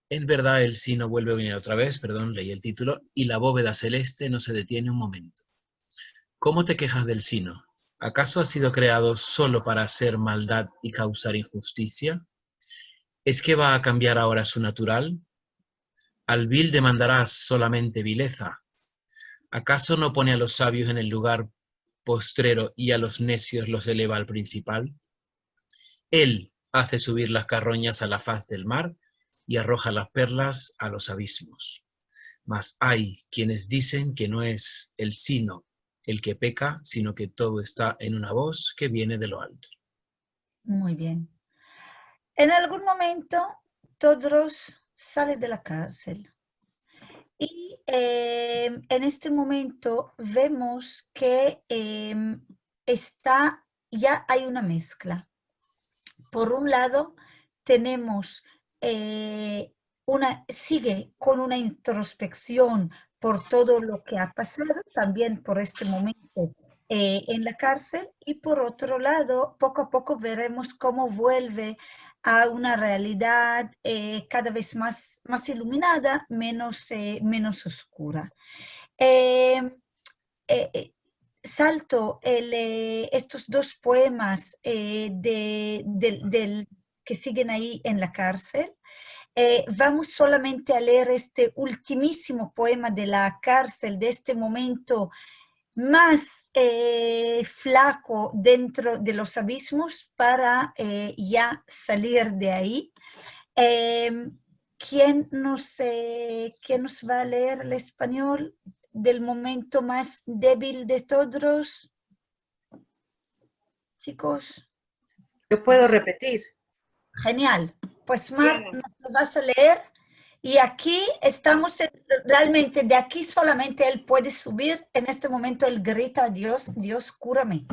En verdad el sino vuelve una y otra vez, perdón, leí el título, y la bóveda celeste no se detiene un momento. ¿Cómo te quejas del sino? ¿Acaso ha sido creado solo para hacer maldad y causar injusticia? ¿Es que va a cambiar ahora su natural? Al vil demandarás solamente vileza. ¿Acaso no pone a los sabios en el lugar postrero y a los necios los eleva al principal? Él hace subir las carroñas a la faz del mar y arroja las perlas a los abismos. Mas hay quienes dicen que no es el sino el que peca, sino que todo está en una voz que viene de lo alto. Muy bien. En algún momento, Todros sale de la cárcel. Y en este momento vemos que ya hay una mezcla. Por un lado, tenemos sigue con una introspección por todo lo que ha pasado, también por este momento en la cárcel, y por otro lado, poco a poco veremos cómo vuelve a una realidad cada vez más iluminada, menos oscura. Salto estos dos poemas que siguen ahí en la cárcel. Vamos solamente a leer este ultimísimo poema de la cárcel, de este momento más flaco dentro de los abismos, para ya salir de ahí. ¿Quién nos va a leer el español del momento más débil de todos? Chicos. Yo puedo repetir. Genial. Pues Mar, nos lo vas a leer. Y aquí estamos, realmente de aquí solamente él puede subir. En este momento él grita a Dios, Dios, cúrame.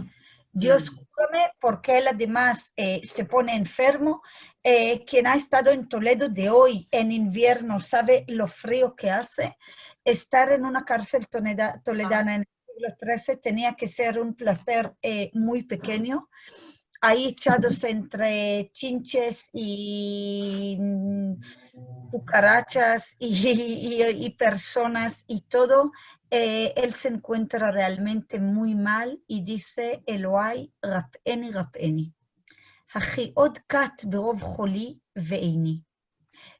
Dios, cúrame, porque él además se pone enfermo. Quien ha estado en Toledo de hoy en invierno sabe lo frío que hace. Estar en una cárcel toledana en el siglo XIII tenía que ser un placer muy pequeño. Ahí echados entre chinches y cucarachas y personas y todo, él se encuentra realmente muy mal y dice, Eloai, rap'eni, rap'eni. הכי עוד קט ברוב חולי ואיני.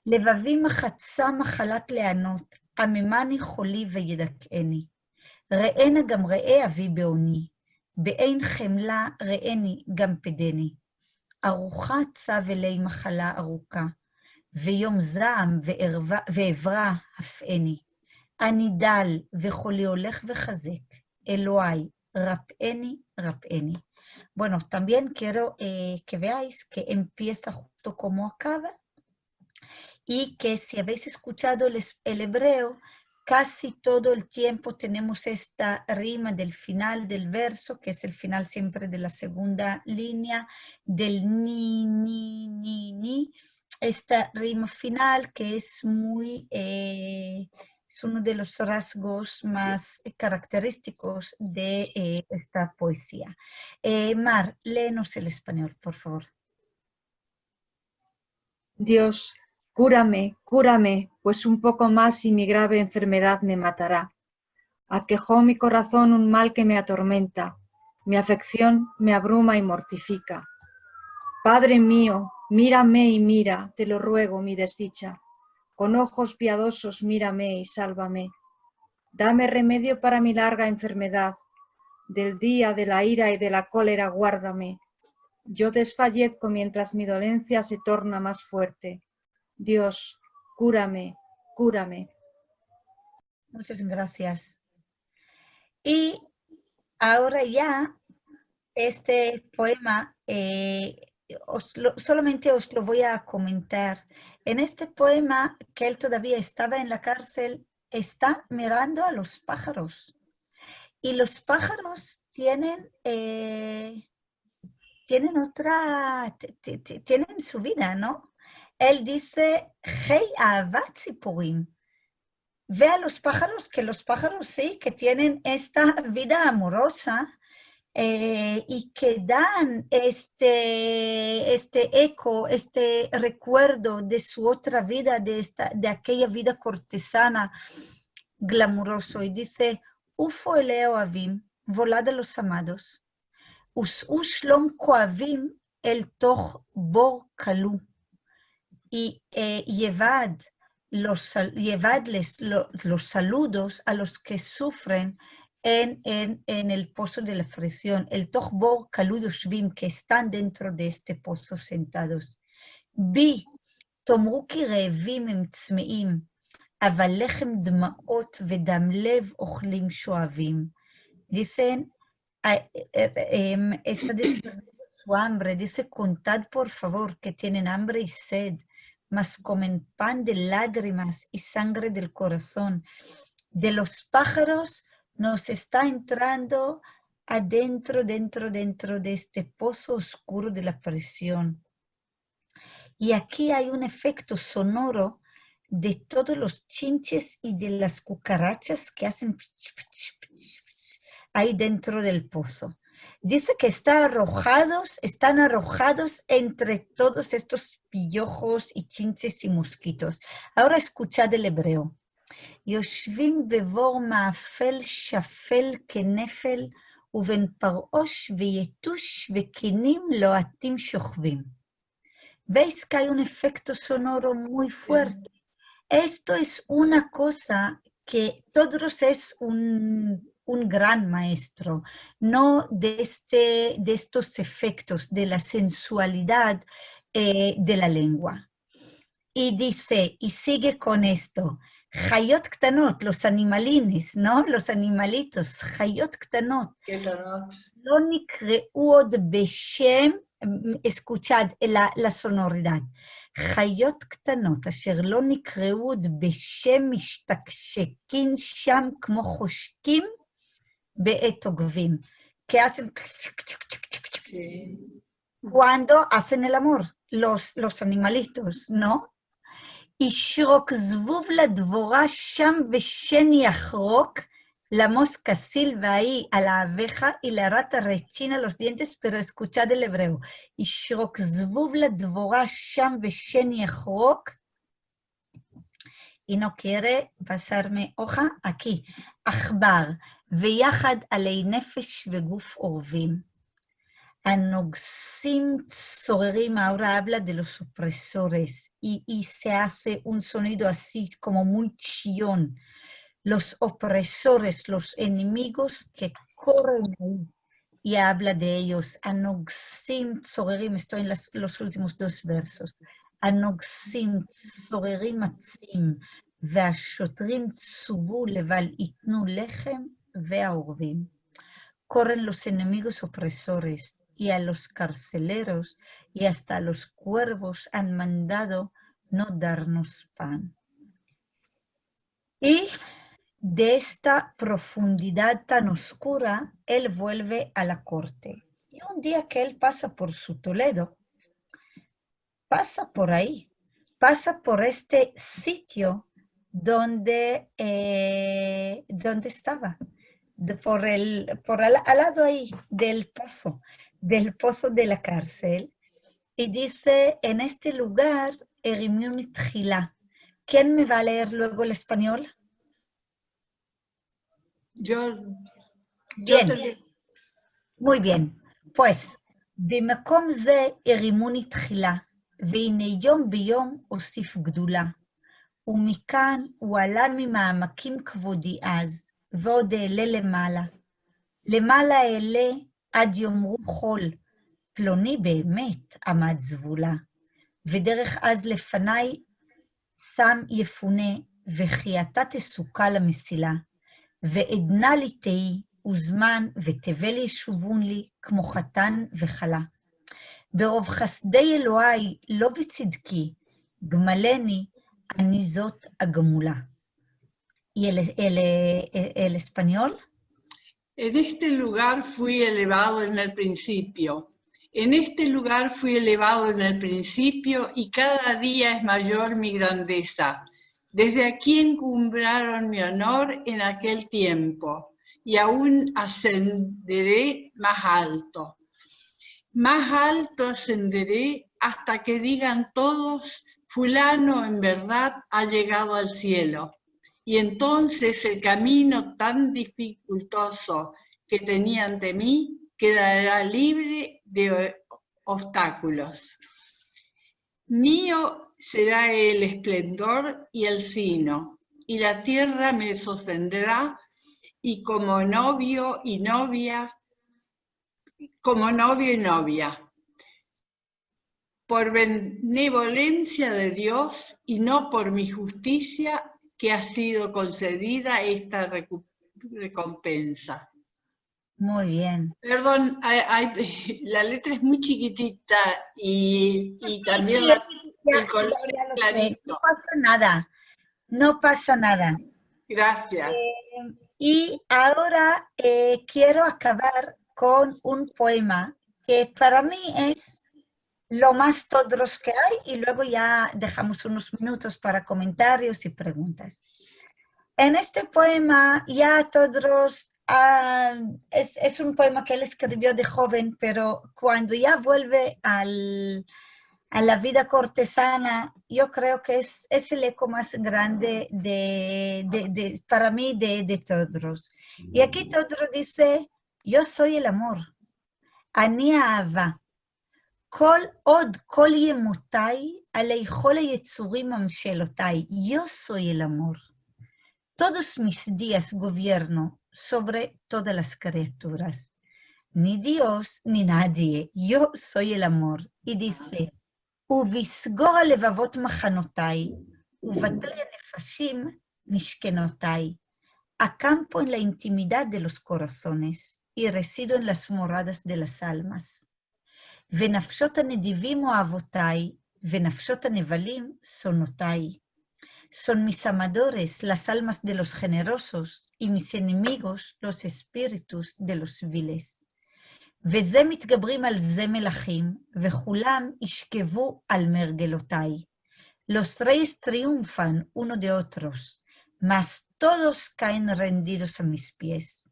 לבבי מחצה מחלת לענות, עממני חולי וידכאני. ראינה גם ראה אבי בעוני, באין חמלה ראיני גם פדני. ארוחה צב אלי מחלה ארוכה, ויום זעם ועברה הפעני. אני דל וחולי הולך וחזק, אלוהי, rap'eni, rap'eni. Bueno, también quiero que veáis que empieza justo como acaba y que si habéis escuchado el hebreo, casi todo el tiempo tenemos esta rima del final del verso, que es el final siempre de la segunda línea, del ni, ni, ni, ni. Esta rima final que es es uno de los rasgos más característicos de esta poesía. Mar, léenos el español, por favor. Dios, cúrame, cúrame, pues un poco más y mi grave enfermedad me matará. Aquejó mi corazón un mal que me atormenta, mi afección me abruma y mortifica. Padre mío, mírame y mira, te lo ruego, mi desdicha. Con ojos piadosos mírame y sálvame. Dame remedio para mi larga enfermedad. Del día de la ira y de la cólera guárdame. Yo desfallezco mientras mi dolencia se torna más fuerte. Dios, cúrame, cúrame. Muchas gracias. Y ahora ya, este poema, solamente os lo voy a comentar. En este poema, que él todavía estaba en la cárcel, está mirando a los pájaros. Y los pájaros tienen su vida, ¿no? Él dice, Hey ahavat tziporim. Ve a los pájaros, que los pájaros sí, que tienen esta vida amorosa y que dan este eco, este recuerdo de su otra vida, de aquella vida cortesana, glamuroso. Y dice, Ufo eleo avim, volad a los amados. וסעו שלום כואבים אל תוך בור כלוא. y llevadles los saludos a los que sufren en el pozo de la aflicción, el Tochbor Kalud Yoshvim, que están dentro de este pozo sentados. Bi, תאמרו כי רעבים הם צמאים, אבל לחם דמעות ודם לב אוכלים שואבים. Dicen, está describiendo su hambre, dice, contad por favor que tienen hambre y sed, mas comen pan de lágrimas y sangre del corazón. De los pájaros nos está entrando adentro, dentro de este pozo oscuro de la prisión. Y aquí hay un efecto sonoro de todos los chinches y de las cucarachas que hacen ahí dentro del pozo. Dice que están arrojados entre todos estos piojos y chinches y mosquitos. Ahora escuchad el hebreo. יושבים בבור מאפל שפל כנפל, ובין פרעוש ויתוש וכנים לוהטים שוכבים. ¿Veis que hay un efecto sonoro muy fuerte? Esto es una cosa que Todros es un gran maestro, no de estos efectos, de la sensualidad de la lengua. Y dice, y sigue con esto, Hayot Ktanot, los animalines, ¿no? Los animalitos, Hayot Ktanot. Lo nikreu od beshem, escuchad la sonoridad. Hayot Ktanot, asher lo nikreu od beshem mishtakshekin sham kmo choshkim be'et ogvim. Que hacen cuando hacen el amor, los animalitos, ¿no? ישרוק זבוב לדבורה שם ושן יחרוק, למוס כסיל והאי על האביך, y la rata rechina los dientes, pero escuchad el hebreo. ישרוק זבוב לדבורה שם ושן יחרוק, y no quiere pasarme hoja aquí, עכבר, ויחד עלי נפש וגוף עורבים. Anogsim tzorerim, ahora habla de los opresores y se hace un sonido así como muy chillón. Los opresores, los enemigos que corren ahí y habla de ellos. Anogsim tzorerim, estoy en los últimos dos versos. Anogsim tzorerim atzim, ve'ashotrim tzuvu leval itnu lechem ve'aorvim. Corren los enemigos opresores y a los carceleros y hasta los cuervos han mandado no darnos pan. Y de esta profundidad tan oscura, él vuelve a la corte. Y un día que él pasa por su Toledo, pasa por ahí, pasa por este sitio donde estaba, al lado ahí del pozo de la cárcel, y dice, en este lugar, Erimiun Tchila. ¿Quién me va a leer luego el español? Yo bien. Muy bien. Pues, במקום זה הרימוני תחילה, והנה יום ביום אוסיף גדולה. ומכאן הוא עלה ממעמקים כבודי אז, ועוד אעלה למעלה. למעלה אעלה עד יאמרו חול, פלוני באמת עמד זבולה. ודרך אז לפניי שם יפונה, וכי אתה תסוקה למסילה. ועדנה לי תהי, וזמן ותבל ישובון לי, כמו חתן וחלה. ברוב חסדי אלוהי, לא בצדקי, גמלני, אני זאת הגמולה. ¿Y el español? En este lugar fui elevado en el principio. En este lugar fui elevado en el principio y cada día es mayor mi grandeza. Desde aquí encumbraron mi honor en aquel tiempo y aún ascenderé más alto. Más alto ascenderé hasta que digan todos, fulano en verdad ha llegado al cielo. Y entonces el camino tan dificultoso que tenía ante mí quedará libre de obstáculos. Mío será el esplendor y el sino, y la tierra me sostendrá, y como novio y novia, por benevolencia de Dios y no por mi justicia, que ha sido concedida esta recompensa. Muy bien. Perdón, la letra es muy chiquitita y también Sí, el color ya es lo sé. clarito. No pasa nada, no pasa nada. Gracias. Y ahora quiero acabar con un poema que para mí es lo más Todros que hay, y luego ya dejamos unos minutos para comentarios y preguntas. En este poema ya Todros es un poema que él escribió de joven, pero cuando ya vuelve a la vida cortesana, yo creo que es el eco más grande para mí de Todros. Y aquí Todros dice, yo soy el amor, אני האהבה. כל ימותיי, עלי כל היצורים ממשלותיי, yo soy el amor. Todos mis días gobierno sobre todas las criaturas. Ni Dios ni nadie, yo soy el amor. Y dice, ובסגור הלבבות מחנותיי, ובתי הנפשים משכנותיי. Acampo en la intimidad de los corazones y resido en las moradas de las almas. ונפשות הנדיבים אוהבותיי, ונפשות הנבלים שונותיי. Son mis amadores las almas de los generosos, y mis enemigos los espíritus de los viles. וזה מתגברים על זה מלכים, וכולם ישכבו על מרגלותיי. Los reyes triunfan uno de otros, mas todos caen rendidos a mis pies.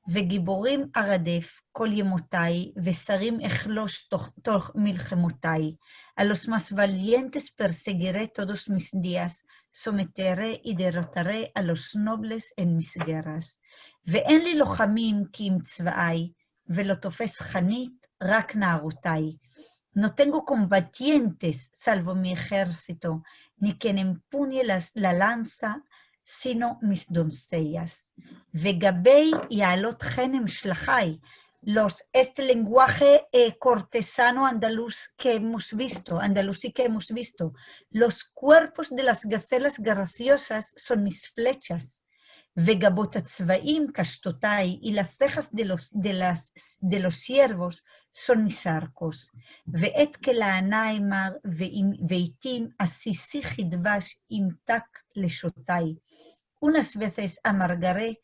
וגיבורים ארדף כל ימותיי, ושרים אחלוש תוך מלחמותיי. A los más valientes perseguiré todos mis días, someteré y derrotaré a los nobles en mis guerras. ואין לי לוחמים כי אם צבאי, ולא תופס חנית רק נערותיי. No tengo combatientes salvo mi ejército, ni quien empuñe la lanza, sino mis doncellas. Vegabei y alot genem shlachai, este lenguaje cortesano andaluz que hemos visto, andalusí que hemos visto, los cuerpos de las gacelas graciosas son mis flechas. Vegabot atzvaim kashtotai, y las cejas de los siervos son mis arcos. Ve'et kela'anai mar ve'itim asisi chidvash imtak leshotai. Unas veces amargaré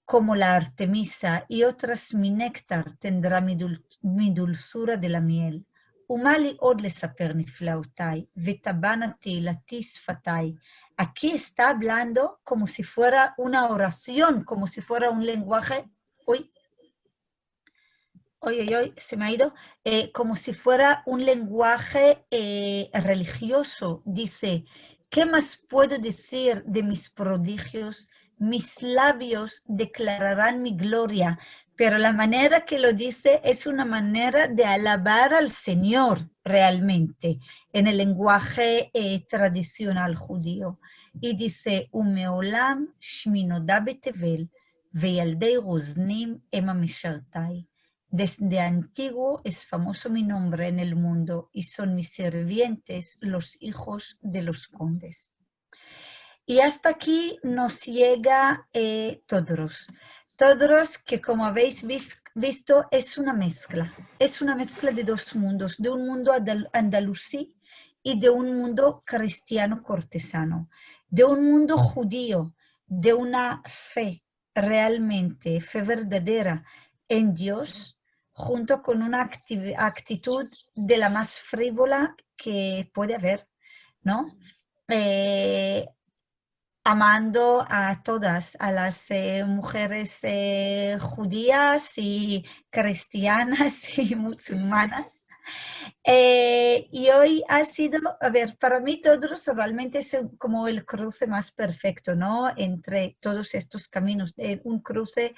como la Artemisa, y otras mi néctar tendrá mi dulzura de la miel. ומה לי עוד לספר נפלאותיי, ותבנה תהילתי שפתיי. Aquí está hablando como si fuera una oración, como si fuera un lenguaje, se me ha ido, como si fuera un lenguaje religioso. Dice, ¿qué más puedo decir de mis prodigios? Mis labios declararán mi gloria, pero la manera que lo dice es una manera de alabar al Señor realmente, en el lenguaje tradicional judío. Y dice, Umeolam shminoda betevel, veyaldei roznim ema mishartai. Desde antiguo es famoso mi nombre en el mundo, y son mis sirvientes los hijos de los condes. Y hasta aquí nos llega Todros. Todros, que como habéis visto, es una mezcla de dos mundos, de un mundo andalusí y de un mundo cristiano cortesano, de un mundo judío, de una fe realmente, fe verdadera en Dios, junto con una actitud de la más frívola que puede haber, ¿no? Amando a todas, a las mujeres judías y cristianas y musulmanas. Y hoy ha sido, para mí Todros realmente es como el cruce más perfecto, ¿no? Entre todos estos caminos, un cruce,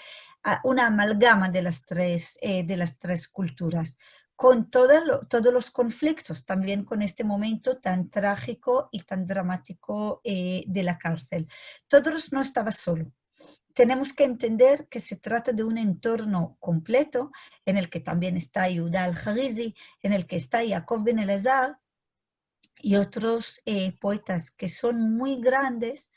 una amalgama de las tres culturas. con todos los conflictos, también con este momento tan trágico y tan dramático de la cárcel. Todros no estaba solo. Tenemos que entender que se trata de un entorno completo en el que también está Yehuda al-Harizi, en el que está Yaakov ben Elazar y otros poetas que son muy grandes,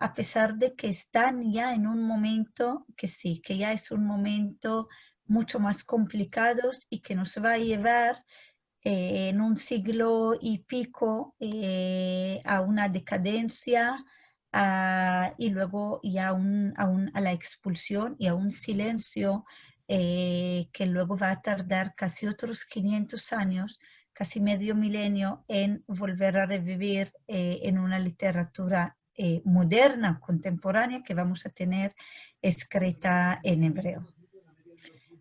a pesar de que están ya en un momento que sí, que ya es un momento mucho más complicado y que nos va a llevar en un siglo y pico a una decadencia y luego ya a la expulsión y a un silencio que luego va a tardar casi otros 500 años, casi medio milenio, en volver a revivir en una literatura moderna, contemporánea, que vamos a tener escrita en hebreo.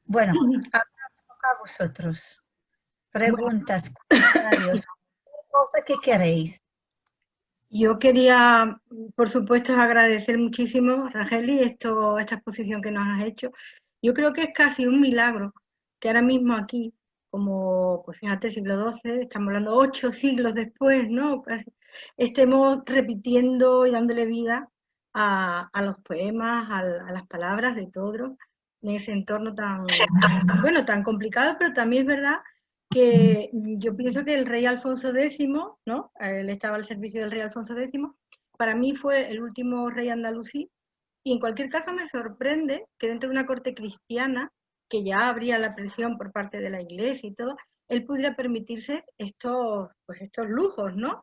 Bueno, ahora os toca a vosotros. Preguntas, comentarios, cosa que queréis. Yo quería, por supuesto, agradecer muchísimo, Rajeli, esta exposición que nos has hecho. Yo creo que es casi un milagro que ahora mismo aquí, como, pues fíjate, siglo XII, estamos hablando 8 siglos después, ¿no? Estemos repitiendo y dándole vida a los poemas, a las palabras de Todros, en ese entorno tan, bueno, tan complicado, pero también es verdad que yo pienso que el rey Alfonso X, ¿no? Él estaba al servicio del rey Alfonso X, para mí fue el último rey andalusí, y en cualquier caso me sorprende que dentro de una corte cristiana, que ya habría la presión por parte de la iglesia y todo, él pudiera permitirse estos lujos, ¿no?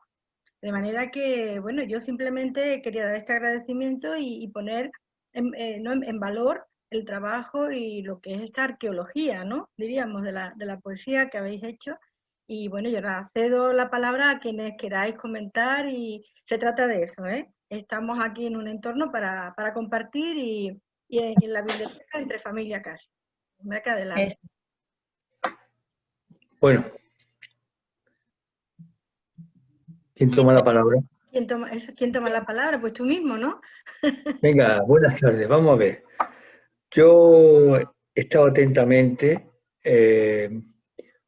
De manera que, bueno, yo simplemente quería dar este agradecimiento y poner en valor el trabajo y lo que es esta arqueología, ¿no? Diríamos, de la poesía que habéis hecho. Y bueno, yo ahora cedo la palabra a quienes queráis comentar y se trata de eso, ¿eh? Estamos aquí en un entorno para compartir y en la biblioteca entre familia casi. Mira que adelante. Bueno. ¿Quién toma la palabra? ¿Quién toma la palabra? Pues tú mismo, ¿no? Venga, buenas tardes, vamos a ver. Yo he estado atentamente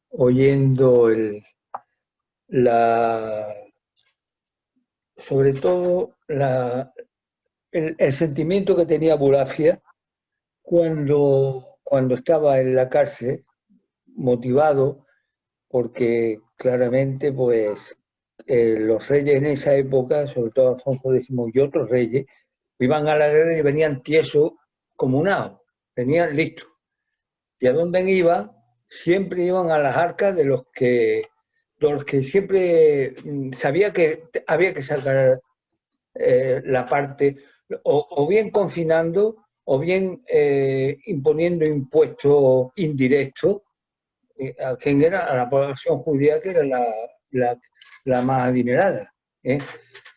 oyendo sobre todo el sentimiento que tenía Bulafia cuando estaba en la cárcel, motivado porque claramente pues los reyes en esa época, sobre todo Alfonso X y otros reyes, iban a la guerra y venían tiesos como un ajo, venían listos. Y a dónde iban, siempre iban a las arcas de los que siempre sabía que había que sacar la parte, o bien confinando, o bien imponiendo impuestos indirectos a quien era, a la población judía, que era la más adinerada.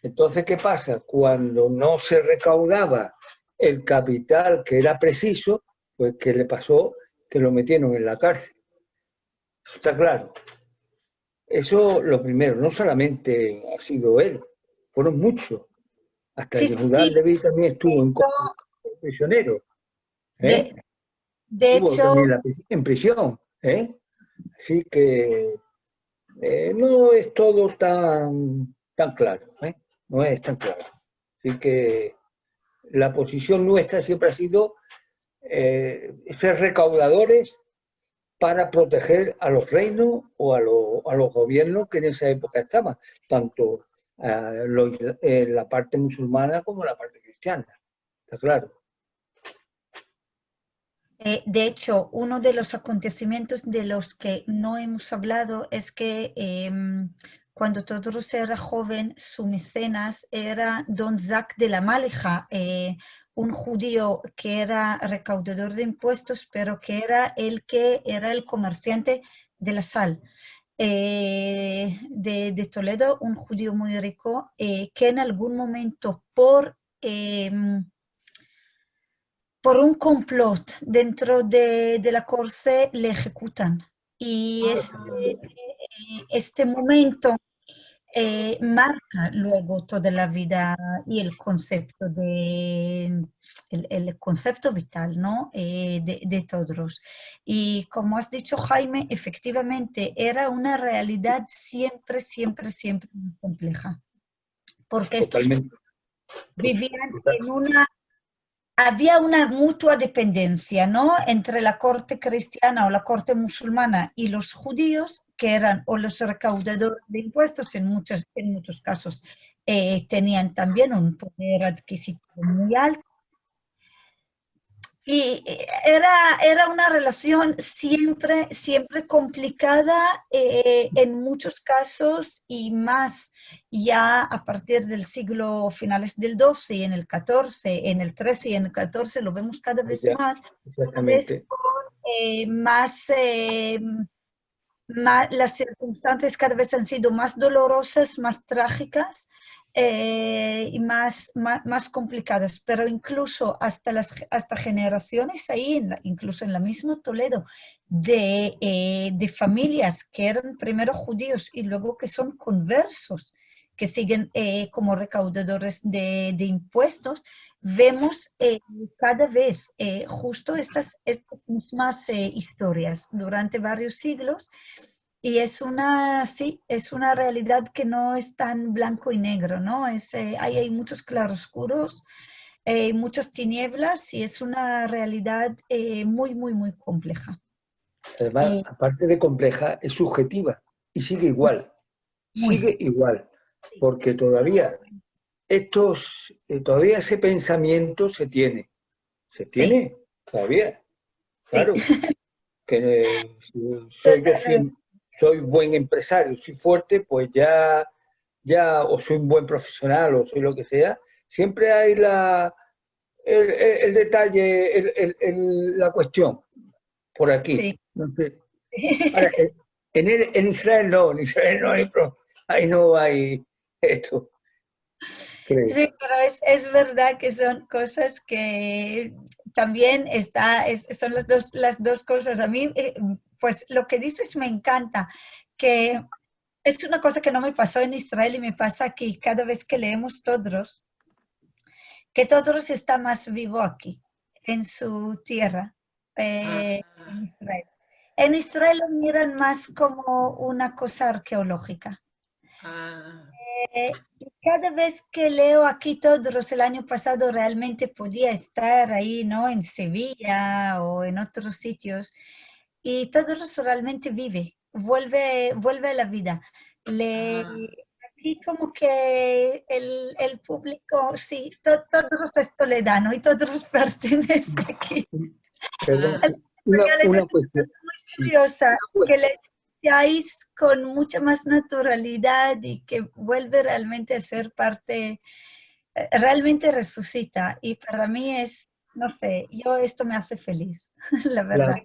Entonces, ¿qué pasa? Cuando no se recaudaba el capital que era preciso, pues ¿qué le pasó? Que lo metieron en la cárcel. Eso está claro. Eso lo primero, no solamente ha sido él, fueron muchos. Hasta Yehuda Leví también estuvo prisionero. De estuvo hecho, también en prisión. Así que no es todo tan claro, no es tan claro. Así que la posición nuestra siempre ha sido ser recaudadores para proteger a los reinos o a los gobiernos que en esa época estaban, tanto la parte musulmana como la parte cristiana. Está claro. De hecho, uno de los acontecimientos de los que no hemos hablado es que cuando Todros era joven, su mecenas era Don Zac de la Máleja, un judío que era recaudador de impuestos, pero que era el comerciante de la sal. De Toledo, un judío muy rico, que en algún momento por un complot dentro de la corte le ejecutan. Y este momento marca luego toda la vida y el concepto de el concepto vital, ¿no? De todos. Y como has dicho, Jaime, efectivamente era una realidad siempre, siempre, siempre muy compleja. Porque estos vivían en una... Había una mutua dependencia, ¿no? Entre la corte cristiana o la corte musulmana y los judíos, que eran o los recaudadores de impuestos, en muchos casos tenían también un poder adquisitivo muy alto. Y era una relación siempre, siempre complicada en muchos casos, y más ya a partir del siglo finales del XII y en el XIV, en el XIII y en el XIV lo vemos cada vez más, Exactamente. las circunstancias cada vez han sido más dolorosas, más trágicas y más complicadas, pero incluso hasta generaciones ahí, incluso en la misma Toledo, de familias que eran primero judíos y luego que son conversos, que siguen como recaudadores de impuestos, vemos cada vez justo estas mismas historias durante varios siglos, y sí, es una realidad que no es tan blanco y negro, ¿no? Hay muchos claroscuros, muchas tinieblas, y es una realidad muy, muy, muy compleja. Además, aparte de compleja, es subjetiva y sigue igual. Sigue igual, porque todavía todavía ese pensamiento se tiene. Se tiene todavía. Claro. Que soy buen empresario, soy fuerte, pues ya, o soy un buen profesional, o soy lo que sea. Siempre hay el detalle, la cuestión, por aquí. Sí. No sé. Ahora, en Israel no, ahí no hay esto. Creo. Sí, pero es verdad que son cosas que también son las dos cosas. A mí, pues lo que dices me encanta, que es una cosa que no me pasó en Israel y me pasa aquí cada vez que leemos Todros, que Todros está más vivo aquí, en su tierra, en Israel. En Israel lo miran más como una cosa arqueológica. Y cada vez que leo aquí Todros, el año pasado realmente podía estar ahí, ¿no? En Sevilla o en otros sitios, y Todros realmente vuelve a la vida. Aquí como que el público, sí, Todros es toledano y Todros pertenece aquí. Perdón, una cuestión. Muy curiosa, que le escucháis con mucha más naturalidad y que vuelve realmente a ser parte, realmente resucita, y para mí no sé, esto me hace feliz, la verdad.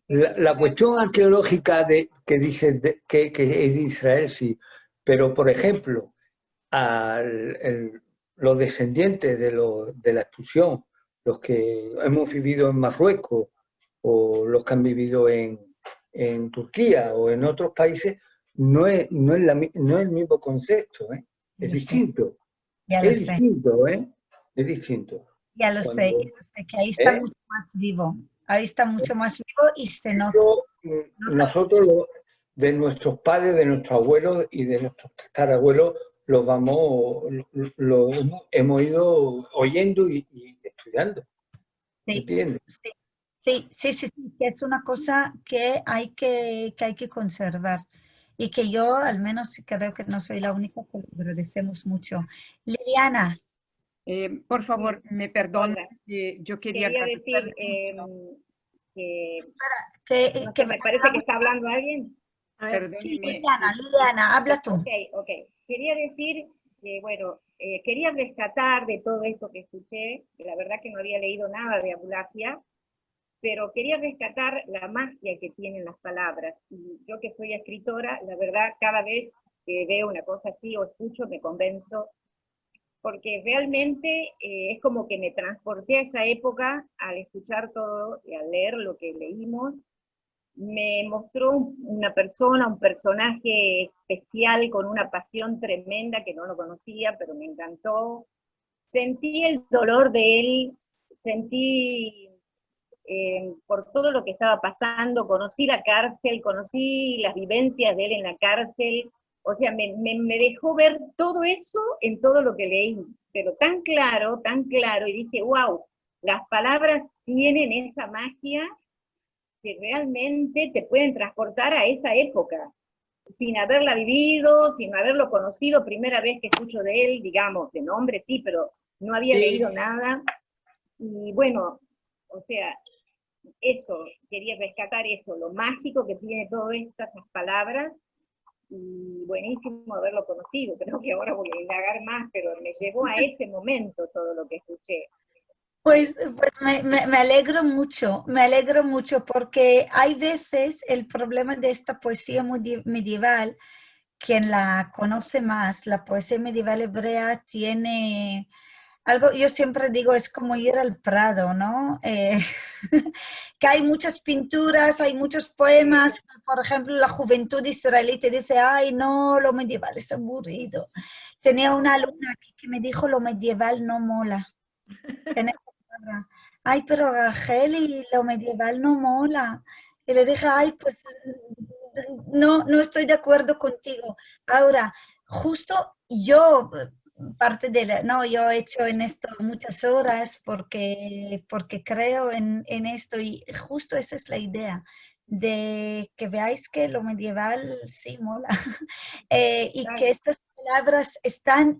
La cuestión arqueológica que dices que es de Israel, sí, pero por ejemplo, los descendientes de la expulsión, los que hemos vivido en Marruecos o los que han vivido en Turquía o en otros países, no es el mismo concepto, ¿eh? Es distinto. Es distinto, ¿eh? Es distinto. Ya lo sé, que ahí está mucho más vivo. Ahí está mucho más vivo y se nota. Nosotros, de nuestros padres, de nuestros abuelos y de nuestros tatarabuelos, lo hemos ido oyendo y estudiando. Sí, ¿Entiendes? Sí, que es una cosa que hay que conservar, y que yo al menos creo que no soy la única, que lo agradecemos mucho. Liliana. Por favor, me perdona, yo quería decir que me parece que está hablando alguien. Sí, Liliana, habla tú. Ok. Quería decir que, bueno, quería rescatar de todo esto que escuché, que la verdad que no había leído nada de Abulafia, pero quería rescatar la magia que tienen las palabras. Y yo, que soy escritora, la verdad, cada vez que veo una cosa así o escucho, me convenzo, porque realmente es como que me transporté a esa época al escuchar todo y al leer lo que leímos. Me mostró una persona, un personaje especial con una pasión tremenda que no lo conocía, pero me encantó. sentí el dolor de él, sentí por todo lo que estaba pasando, conocí la cárcel, conocí las vivencias de él en la cárcel, o sea, me dejó ver todo eso en todo lo que leí, pero tan claro, y dije, wow, las palabras tienen esa magia que realmente te pueden transportar a esa época, sin haberla vivido, sin haberlo conocido, primera vez que escucho de él, digamos, de nombre sí, pero no había leído nada, y bueno, o sea, eso, quería rescatar eso, lo mágico que tiene todas estas palabras, y buenísimo haberlo conocido. Creo que ahora voy a indagar más, pero me llevó a ese momento todo lo que escuché. Pues me alegro mucho porque hay veces el problema de esta poesía medieval, quien la conoce más, la poesía medieval hebrea tiene algo, yo siempre digo, es como ir al Prado, ¿no? Que hay muchas pinturas, hay muchos poemas, por ejemplo, la juventud israelí dice, ay, no, lo medieval es aburrido. Tenía una alumna aquí que me dijo, lo medieval no mola. Ay, pero Rachel, lo medieval no mola. Y le dije, ay, pues no estoy de acuerdo contigo. Ahora, justo yo, yo he hecho en esto muchas horas porque creo en esto y justo esa es la idea, de que veáis que lo medieval sí mola y que estas palabras están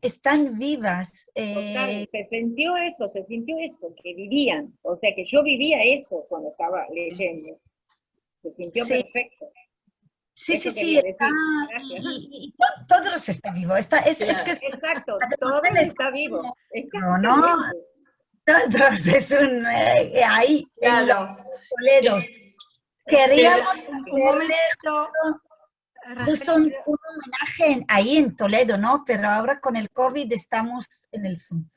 vivas. Total, se sintió eso, que vivían, o sea que yo vivía eso cuando estaba leyendo, se sintió perfecto. Sí, está, y todos está vivo. Es que exacto, todo está vivo. No, todos es un ahí en los Toledos. Queríamos hacerle justo un homenaje ahí en Toledo, ¿no? Pero ahora con el COVID estamos en el Zoom.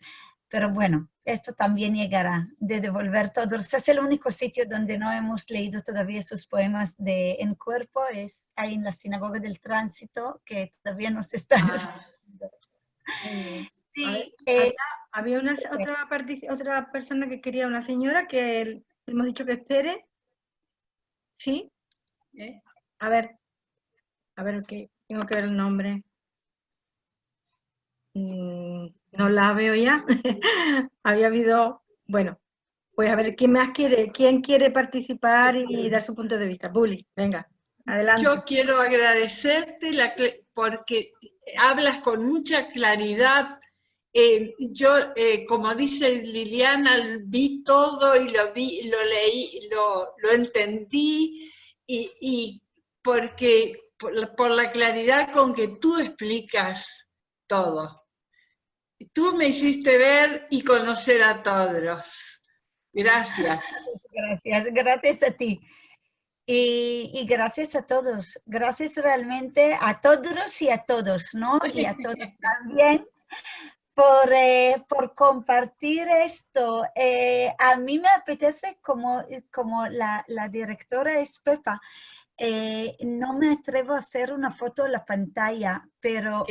Pero bueno, esto también llegará, de devolver todos. Es el único sitio donde no hemos leído todavía sus poemas en cuerpo, es ahí en la Sinagoga del Tránsito, que todavía nos están... Sí, había otra persona que quería, una señora, que hemos dicho que espere. ¿Sí? A ver, que tengo que ver el nombre. No la veo ya. Había habido, bueno, pues a ver, ¿quién quiere participar y dar su punto de vista? Bully, venga, adelante. Yo quiero agradecerte porque hablas con mucha claridad. Como dice Liliana, vi todo y lo leí, lo entendí, y porque por la claridad con que tú explicas todo. Tú me hiciste ver y conocer a todos. Gracias. Gracias a ti. Y gracias a todos. Gracias realmente a todos y a todos, ¿no? Y a todos también por compartir esto. A mí me apetece, como la directora es Pepa, no me atrevo a hacer una foto en la pantalla, pero...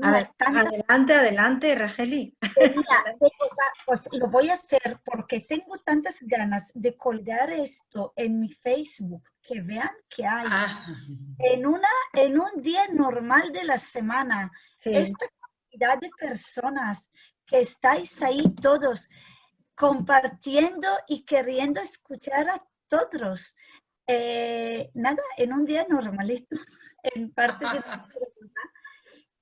A ver, adelante, Racheli. Pues lo voy a hacer porque tengo tantas ganas de colgar esto en mi Facebook, que vean que hay en un día normal de la semana, esta cantidad de personas que estáis ahí todos compartiendo y queriendo escuchar a todos. Nada, en un día normalito, en parte de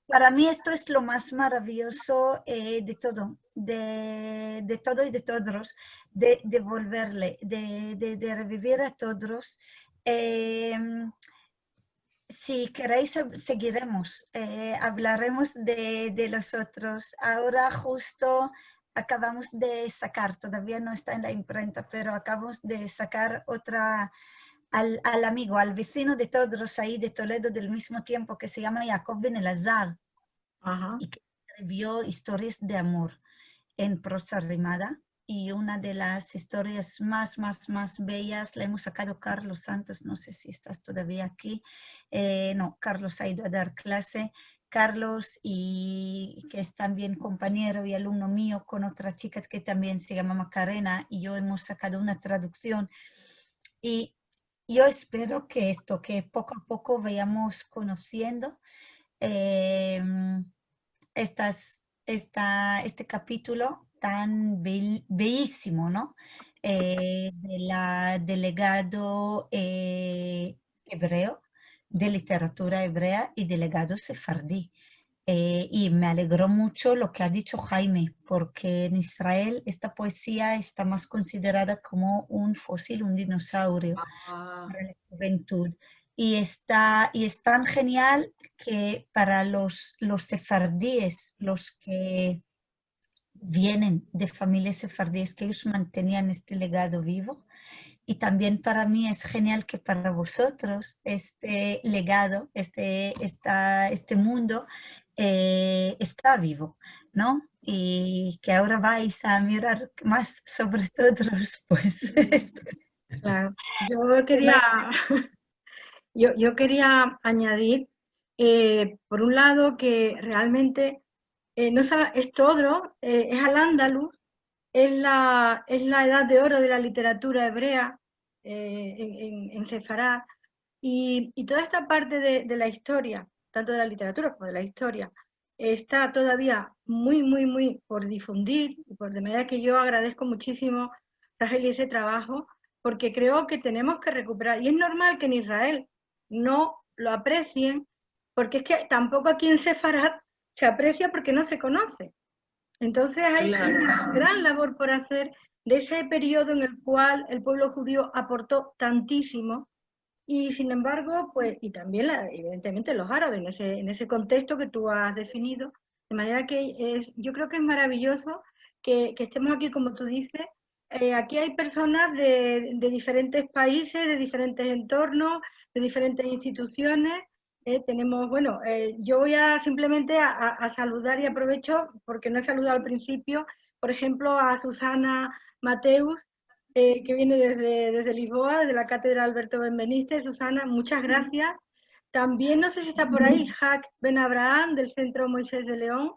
para mí esto es lo más maravilloso de todo, de todo y de todos, de volverle, de revivir a todos. Si queréis, seguiremos, hablaremos de los otros. Ahora justo acabamos de sacar, todavía no está en la imprenta, pero acabamos de sacar otra... Al amigo, al vecino de todos ahí de Toledo del mismo tiempo, que se llama Jacob Ben Elazar, y que escribió historias de amor en prosa rimada, y una de las historias más bellas la hemos sacado Carlos Santos, no sé si estás todavía aquí, no, Carlos ha ido a dar clase. Carlos, y que es también compañero y alumno mío, con otra chica que también se llama Macarena, y yo hemos sacado una traducción. Y yo espero que esto, que poco a poco vayamos conociendo este capítulo tan bellísimo, ¿no? Del legado hebreo, de literatura hebrea y del legado sefardí. Y me alegró mucho lo que ha dicho Jaime, porque en Israel esta poesía está más considerada como un fósil, un dinosaurio para la juventud. Y es tan genial que para los sefardíes, los que vienen de familias sefardíes, que ellos mantenían este legado vivo. Y también para mí es genial que para vosotros este legado, este mundo está vivo, ¿no? Y que ahora vais a mirar más sobre todos, pues. Claro. Yo quería añadir, por un lado, que realmente es Todro, es al-Ándalus, es la edad de oro de la literatura hebrea en Sefarad, y toda esta parte de la historia, tanto de la literatura como de la historia, está todavía muy por difundir, de manera que yo agradezco muchísimo, Rahel, ese trabajo, porque creo que tenemos que recuperar, y es normal que en Israel no lo aprecien, porque es que tampoco aquí en Sefarad se aprecia porque no se conoce. Entonces hay una gran labor por hacer de ese periodo en el cual el pueblo judío aportó tantísimo, y sin embargo, pues, y también evidentemente los árabes en ese contexto que tú has definido, de manera que yo creo que es maravilloso que estemos aquí, como tú dices. Aquí hay personas de diferentes países, de diferentes entornos, de diferentes instituciones. Tenemos, bueno, yo voy simplemente a saludar, y aprovecho porque no he saludado al principio, por ejemplo, a Susana Mateus, que viene desde Lisboa, desde la Cátedra Alberto Benveniste. Susana, muchas gracias. También, no sé si está por ahí, Jac Ben Abraham, del Centro Moisés de León.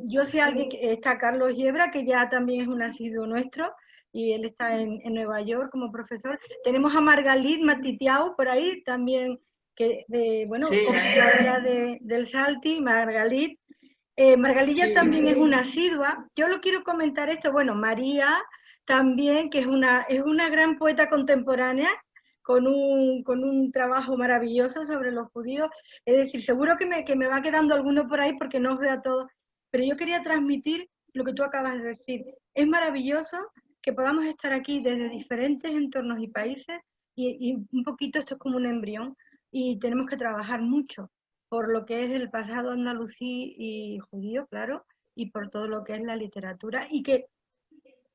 Yo sé alguien, está Carlos Yebra, que ya también es un asiduo nuestro, y él está en Nueva York como profesor. Tenemos a Margalit Matitiau por ahí también, coordinadora del Salti, Margalit. Margalit ya también es una asidua. Yo lo quiero comentar esto, bueno, María también, que es una gran poeta contemporánea, con un trabajo maravilloso sobre los judíos. Es decir, seguro que me va quedando alguno por ahí porque no os veo a todos, pero yo quería transmitir lo que tú acabas de decir. Es maravilloso que podamos estar aquí desde diferentes entornos y países, y un poquito esto es como un embrión, y tenemos que trabajar mucho por lo que es el pasado andalusí y judío, claro, y por todo lo que es la literatura, y que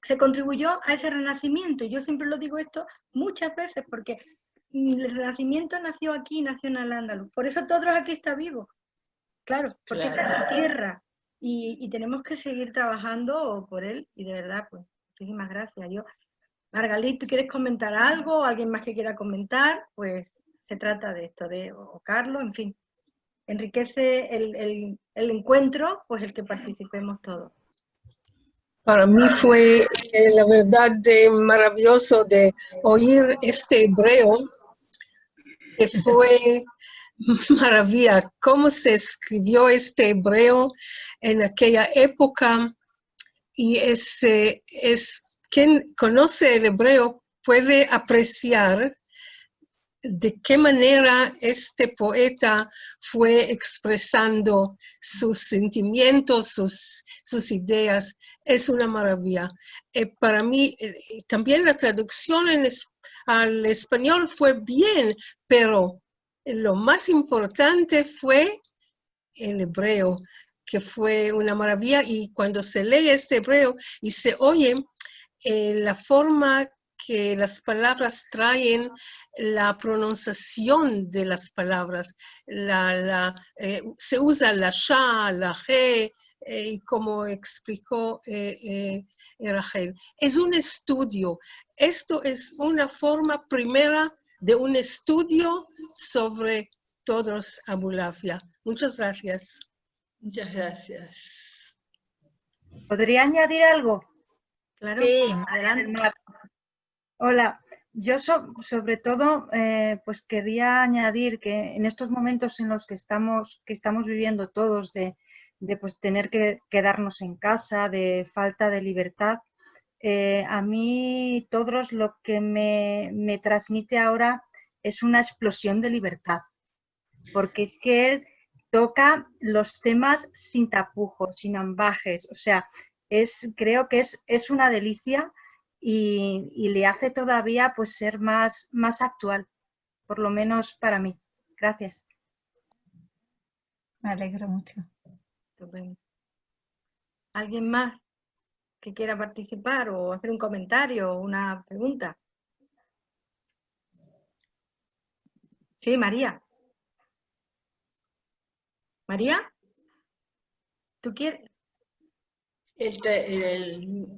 se contribuyó a ese renacimiento. Yo siempre lo digo esto muchas veces, porque el renacimiento nació aquí, nació en Al-Ándalus. Por eso todos aquí está vivo. Claro, porque esta es su tierra, y tenemos que seguir trabajando por él, y de verdad, pues, muchísimas gracias. Margalit, ¿tú quieres comentar algo? ¿Alguien más que quiera comentar? Pues se trata de esto, o Carlos, en fin. Enriquece el encuentro, pues el que participemos todos. Para mí fue, la verdad, maravilloso de oír este hebreo, que fue maravilla, cómo se escribió este hebreo en aquella época, y quien conoce el hebreo puede apreciar de qué manera este poeta fue expresando sus sentimientos, sus ideas. Es una maravilla. Para mí, también la traducción al español fue bien, pero lo más importante fue el hebreo, que fue una maravilla. Y cuando se lee este hebreo y se oye la forma que las palabras traen, la pronunciación de las palabras, se usa la sha, la ge, y como explicó Rahel. Es un estudio. Esto es una forma primera de un estudio sobre Todros Abulafia. Muchas gracias. Muchas gracias. ¿Podría añadir algo? Claro, Sí, adelante. Hola, yo sobre todo pues quería añadir que en estos momentos en los que estamos viviendo todos de pues tener que quedarnos en casa, de falta de libertad, a mí Todros lo que me transmite ahora es una explosión de libertad, porque es que él toca los temas sin tapujos, sin ambajes, o sea, creo que es una delicia y le hace todavía pues ser más actual, por lo menos para mí. Gracias. Me alegro mucho. Estupendo. ¿Alguien más que quiera participar o hacer un comentario o una pregunta? Sí, María. María, ¿tú quieres? El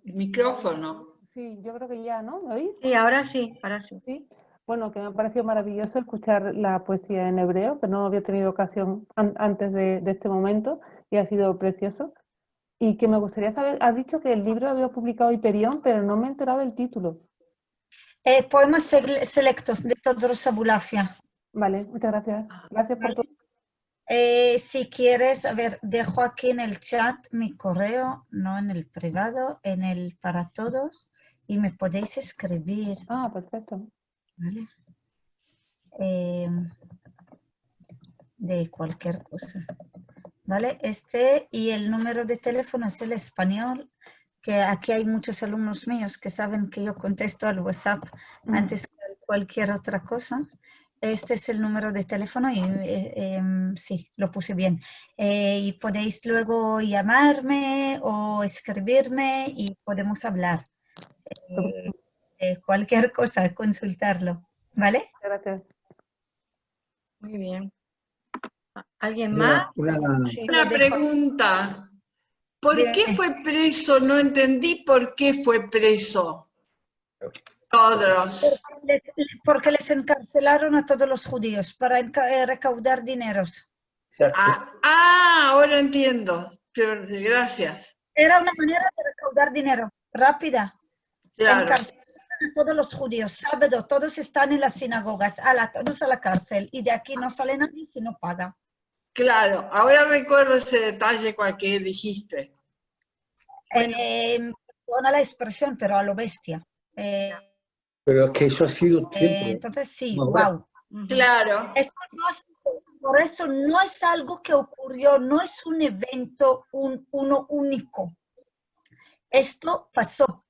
micrófono. Sí, yo creo que ya, ¿no? ¿Me oís? Sí, ahora sí, ahora sí. Sí. Bueno, que me ha parecido maravilloso escuchar la poesía en hebreo, que no había tenido ocasión antes de este momento y ha sido precioso. Y que me gustaría saber, has dicho que el libro había publicado Hiperión, pero no me he enterado del título. Poemas selectos de Todros Abulafia. Vale, muchas gracias. Gracias por todo. Si quieres, a ver, dejo aquí en el chat mi correo, no en el privado, en el para todos, y me podéis escribir. Ah, perfecto. ¿Vale? De cualquier cosa. ¿Vale? Y el número de teléfono es el español, que aquí hay muchos alumnos míos que saben que yo contesto al WhatsApp antes que cualquier otra cosa. Este es el número de teléfono y sí, lo puse bien. Y podéis luego llamarme o escribirme y podemos hablar. Cualquier cosa, consultarlo. ¿Vale? Gracias. Muy bien. ¿Alguien más? Una pregunta. ¿Por qué fue preso? No entendí por qué fue preso. Todros. Porque les encarcelaron a todos los judíos para recaudar dineros. Ahora entiendo. Gracias. Era una manera de recaudar dinero, rápida. Claro. Encarcelaron a todos los judíos. Sábado, todos están en las sinagogas, todos a la cárcel. Y de aquí no sale nadie si no paga. Claro, ahora recuerdo ese detalle que dijiste. Perdona la expresión, pero a lo bestia. Pero es que eso ha sido siempre. Entonces sí, Ahora. wow. Claro. Por eso no es algo que ocurrió, no es un evento uno único. Esto pasó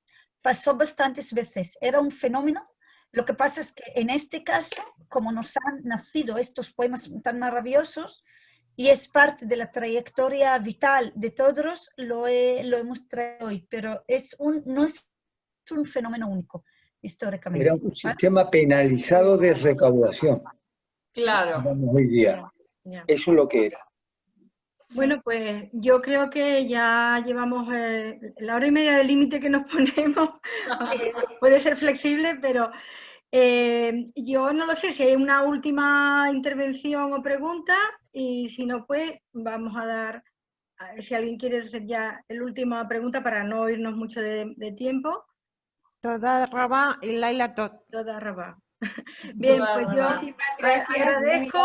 bastantes veces. Era un fenómeno. Lo que pasa es que en este caso, como nos han nacido estos poemas tan maravillosos, y es parte de la trayectoria vital de Todros, lo hemos traído hoy, pero no es un fenómeno único, históricamente. Era un sistema penalizado de recaudación. Claro. Hoy día. Eso es lo que era. Bueno, pues yo creo que ya llevamos la hora y media de límite que nos ponemos. Puede ser flexible, pero yo no lo sé si hay una última intervención o pregunta, y si no, pues vamos a dar, si alguien quiere hacer ya la última pregunta para no irnos mucho de tiempo. Toda Rabá y Laila Tot. Toda Rabá. Bien, pues yo agradezco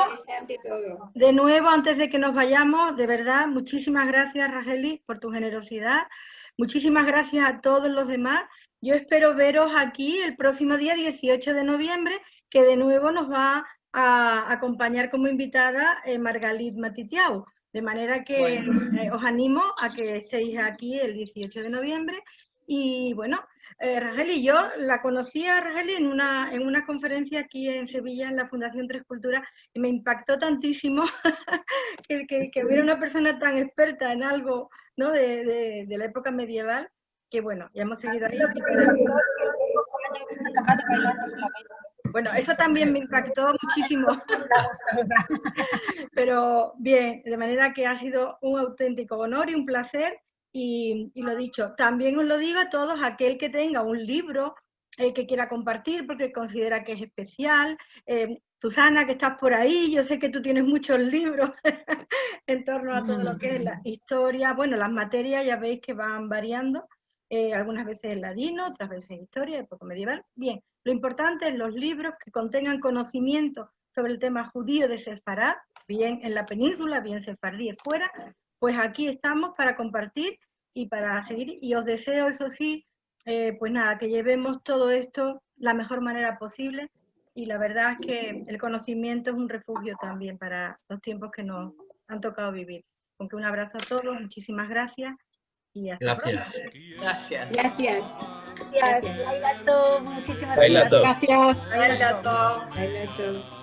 todo. de nuevo, antes de que nos vayamos, de verdad, muchísimas gracias, Rajeli, por tu generosidad. Muchísimas gracias a todos los demás. Yo espero veros aquí el próximo día 18 de noviembre, que de nuevo nos va a acompañar como invitada Margalit Matitiau. De manera que os animo a que estéis aquí el 18 de noviembre. Y bueno, Rajeli, yo la conocí a Rajeli en una conferencia aquí en Sevilla, en la Fundación Tres Culturas, y me impactó tantísimo que hubiera una persona tan experta en algo, ¿no?, de la época medieval, que bueno, ya hemos seguido ahí. Bueno, eso también me impactó muchísimo. Pero bien, de manera que ha sido un auténtico honor y un placer. Y lo dicho, también os lo digo a todos, aquel que tenga un libro que quiera compartir porque considera que es especial. Susana, que estás por ahí, yo sé que tú tienes muchos libros en torno a todo lo que es la historia. Bueno, las materias ya veis que van variando, algunas veces en ladino, otras veces en historia, época medieval. Bien, lo importante es los libros que contengan conocimiento sobre el tema judío de Sefarad, bien en la península, bien sefardí fuera, pues aquí estamos para compartir y para seguir, y os deseo, eso sí, pues nada, que llevemos todo esto la mejor manera posible, y la verdad es que el conocimiento es un refugio también para los tiempos que nos han tocado vivir. Con que un abrazo a todos, muchísimas gracias y hasta Gracias. pronto. Gracias. Gracias. Gracias. Muchísimas Bailato. gracias. Gracias. Bailato.